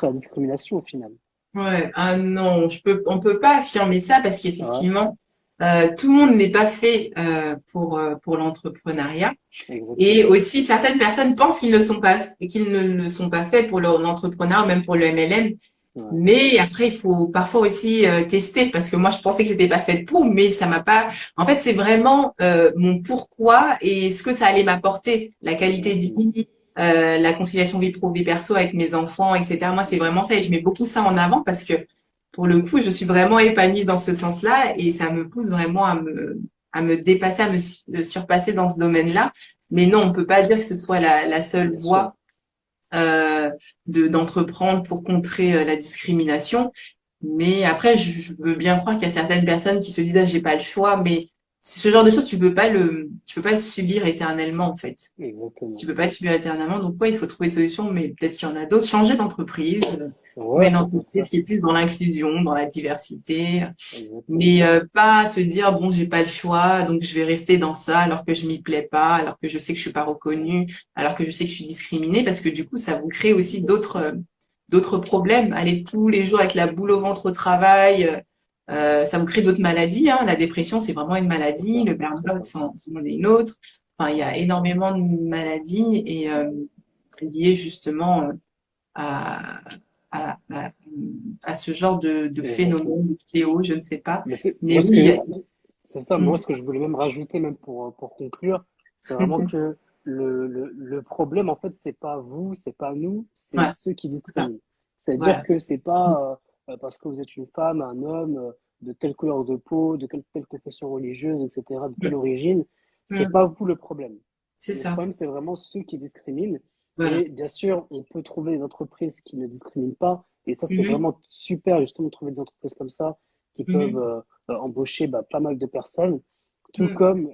la discrimination au final? Ouais, ah non, on peut pas affirmer ça parce Ouais, qu'effectivement, tout le monde n'est pas fait pour l'entrepreneuriat. Et exactement. aussi, certaines personnes pensent qu'ils ne sont pas, qu'ils ne le sont pas faits pour l'entrepreneuriat, même pour le MLM. Ouais, Mais après, il faut parfois aussi tester parce que moi, je pensais que j'étais pas faite pour, mais ça m'a pas. En fait, c'est vraiment mon pourquoi et ce que ça allait m'apporter, la qualité de exactement. vie, la conciliation vie pro vie perso avec mes enfants, etc. Moi, c'est vraiment ça et je mets beaucoup ça en avant parce que pour le coup, je suis vraiment épanouie dans ce sens-là et ça me pousse vraiment à me dépasser, me surpasser dans ce domaine-là. Mais non, on peut pas dire que ce soit la seule Bien sûr. voie euh, d'entreprendre pour contrer la discrimination. Mais après, je veux bien croire qu'il y a certaines personnes qui se disent ah, j'ai pas le choix, mais ce genre de choses tu peux pas le subir éternellement en fait. Tu Exactement. peux pas le subir éternellement, donc ouais, il faut trouver une solution, mais peut-être qu'il y en a d'autres. Changer d'entreprise, trouver Ouais, une ça peut être ça. entreprise qui est plus dans l'inclusion, dans la diversité, Exactement. mais pas se dire bon j'ai pas le choix donc je vais rester dans ça alors que je m'y plais pas, alors que je sais que je suis pas reconnue, alors que je sais que je suis discriminée parce que du coup ça vous crée aussi d'autres problèmes. Aller tous les jours avec la boule au ventre au travail, ça vous crée d'autres maladies, hein. La dépression c'est vraiment une C'est maladie, ça. le C'est burn-out ça. c'en est une autre. Enfin il y a énormément de maladies et liées justement à, à, à, à ce genre de Exactement. phénomène, de fléau, je ne sais pas. Mais c'est, Mais moi, oui, c'est ça, moi, mm, ce que je voulais même rajouter, même pour conclure, c'est vraiment que le problème, en fait, c'est pas vous, c'est pas nous, c'est ouais, ceux qui c'est ça. discriminent. C'est-à-dire Voilà. que c'est pas parce que vous êtes une femme, un homme, de telle couleur de peau, de telle confession religieuse, etc., de telle Mm, origine, c'est mm, pas vous le problème. c'est Le ça. problème, c'est vraiment ceux qui discriminent. Voilà. Et bien sûr, on peut trouver des entreprises qui ne discriminent pas. Et ça, c'est Mhm, vraiment super, justement, de trouver des entreprises comme ça qui peuvent mhm, embaucher pas mal de personnes. Tout mm, comme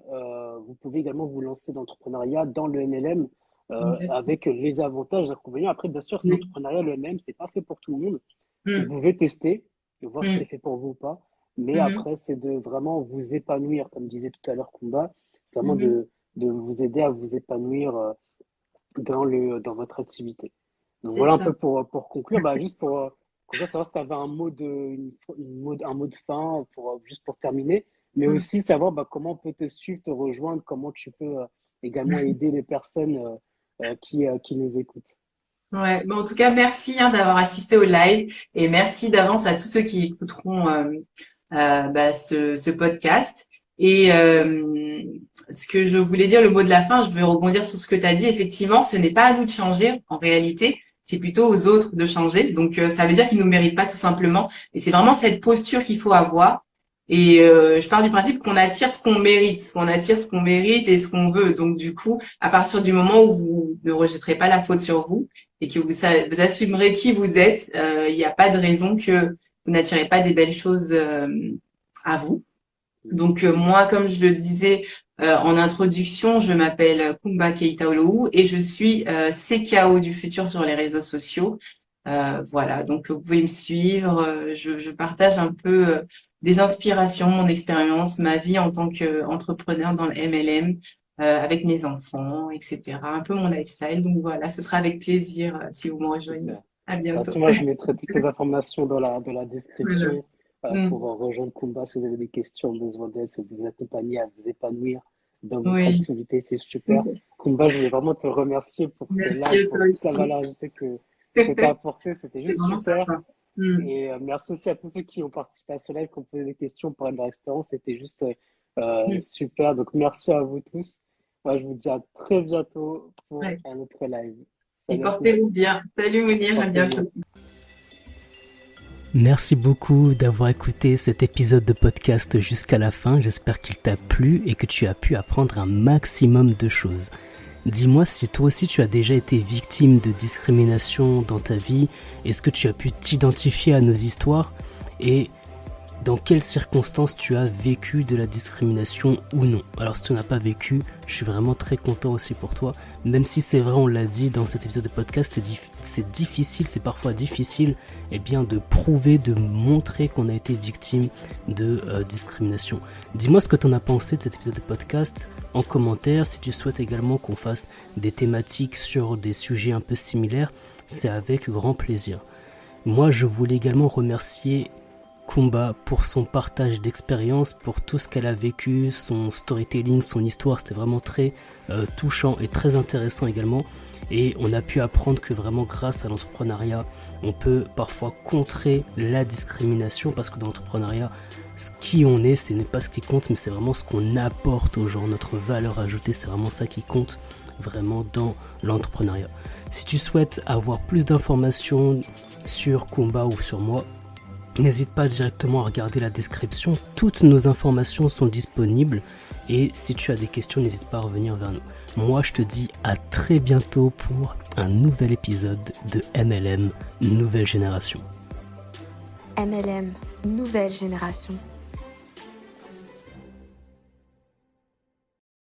vous pouvez également vous lancer dans l'entrepreneuriat dans le MLM exactement. avec les avantages et les inconvénients. Après, bien sûr, c'est Oui. l'entrepreneuriat, le MLM, c'est pas fait pour tout le monde. Vous Mm, pouvez tester et voir si c'est mm, fait pour vous ou pas. Mais mhm, après, c'est de vraiment vous épanouir, comme disait tout à l'heure Kumba. C'est vraiment mhm, de vous aider à vous épanouir dans votre activité. Donc c'est voilà un ça. peu pour conclure, juste pour conclure, savoir si tu avais un mot de fin juste pour terminer, mais Mm. aussi savoir comment on peut te suivre, te rejoindre, comment tu peux également aider les personnes qui nous écoutent. Ouais. Bon, en tout cas, merci hein, d'avoir assisté au live et merci d'avance à tous ceux qui écouteront ce podcast. Et ce que je voulais dire, le mot de la fin, je vais rebondir sur ce que tu as dit. Effectivement, ce n'est pas à nous de changer en réalité, c'est plutôt aux autres de changer. Donc, ça veut dire qu'ils nous méritent pas tout simplement. Et c'est vraiment cette posture qu'il faut avoir. Et je pars du principe qu'on attire ce qu'on mérite, qu'on attire ce qu'on mérite et ce qu'on veut. Donc, du coup, à partir du moment où vous ne rejetterez pas la faute sur vous et que vous assumerez qui vous êtes, il n'y a pas de raison que vous n'attirez pas des belles choses à vous. Donc moi, comme je le disais en introduction, je m'appelle Kumba Keitaoloou et je suis CKO du futur sur les réseaux sociaux. Voilà, donc vous pouvez me suivre. Je partage un peu des inspirations, mon expérience, ma vie en tant qu'entrepreneur dans le MLM avec mes enfants, etc. Un peu mon lifestyle. Donc voilà, ce sera avec plaisir si vous me rejoignez. Super. À De toute bientôt. façon, moi, je mettrai toutes les informations dans la Voilà. description pour Mm. rejoindre Kumba si vous avez des questions, besoin d'aide, si vous accompagner à vous épanouir dans votre Oui. activité, c'est super. Kumba, je voulais vraiment te remercier pour ce Merci live, à pour toi toute la aussi. valeur ajoutée que tu as apportée. C'était C'était juste vraiment super. sympa. Mm. Et merci aussi à tous ceux qui ont participé à ce live, qui ont posé des questions, pour leur expérience. C'était juste Mm. Super, donc merci à vous tous. Moi, je vous dis à très bientôt pour Ouais. un autre live. Et Salut à portez-vous tous. bien. Salut Mounir, à Portez-vous bien. bientôt. Merci beaucoup d'avoir écouté cet épisode de podcast jusqu'à la fin. J'espère qu'il t'a plu et que tu as pu apprendre un maximum de choses. Dis-moi si toi aussi tu as déjà été victime de discrimination dans ta vie. Est-ce que tu as pu t'identifier à nos histoires et dans quelles circonstances tu as vécu de la discrimination ou non. Alors si tu n'as pas vécu, je suis vraiment très content aussi pour toi. Même si c'est vrai, on l'a dit dans cet épisode de podcast, c'est difficile, c'est parfois difficile de prouver, de montrer qu'on a été victime de discrimination. Dis-moi ce que tu en as pensé de cet épisode de podcast en commentaire. Si tu souhaites également qu'on fasse des thématiques sur des sujets un peu similaires, c'est avec grand plaisir. Moi, je voulais également remercier Kumba pour son partage d'expérience, pour tout ce qu'elle a vécu, son storytelling, son histoire, c'était vraiment très touchant et très intéressant également. Et on a pu apprendre que vraiment grâce à l'entrepreneuriat, on peut parfois contrer la discrimination parce que dans l'entrepreneuriat, qui on est, ce n'est pas ce qui compte, mais c'est vraiment ce qu'on apporte aux gens, notre valeur ajoutée, c'est vraiment ça qui compte vraiment dans l'entrepreneuriat. Si tu souhaites avoir plus d'informations sur Kumba ou sur moi, n'hésite pas directement à regarder la description, toutes nos informations sont disponibles et si tu as des questions, n'hésite pas à revenir vers nous. Moi, je te dis à très bientôt pour un nouvel épisode de MLM Nouvelle Génération. MLM, nouvelle génération.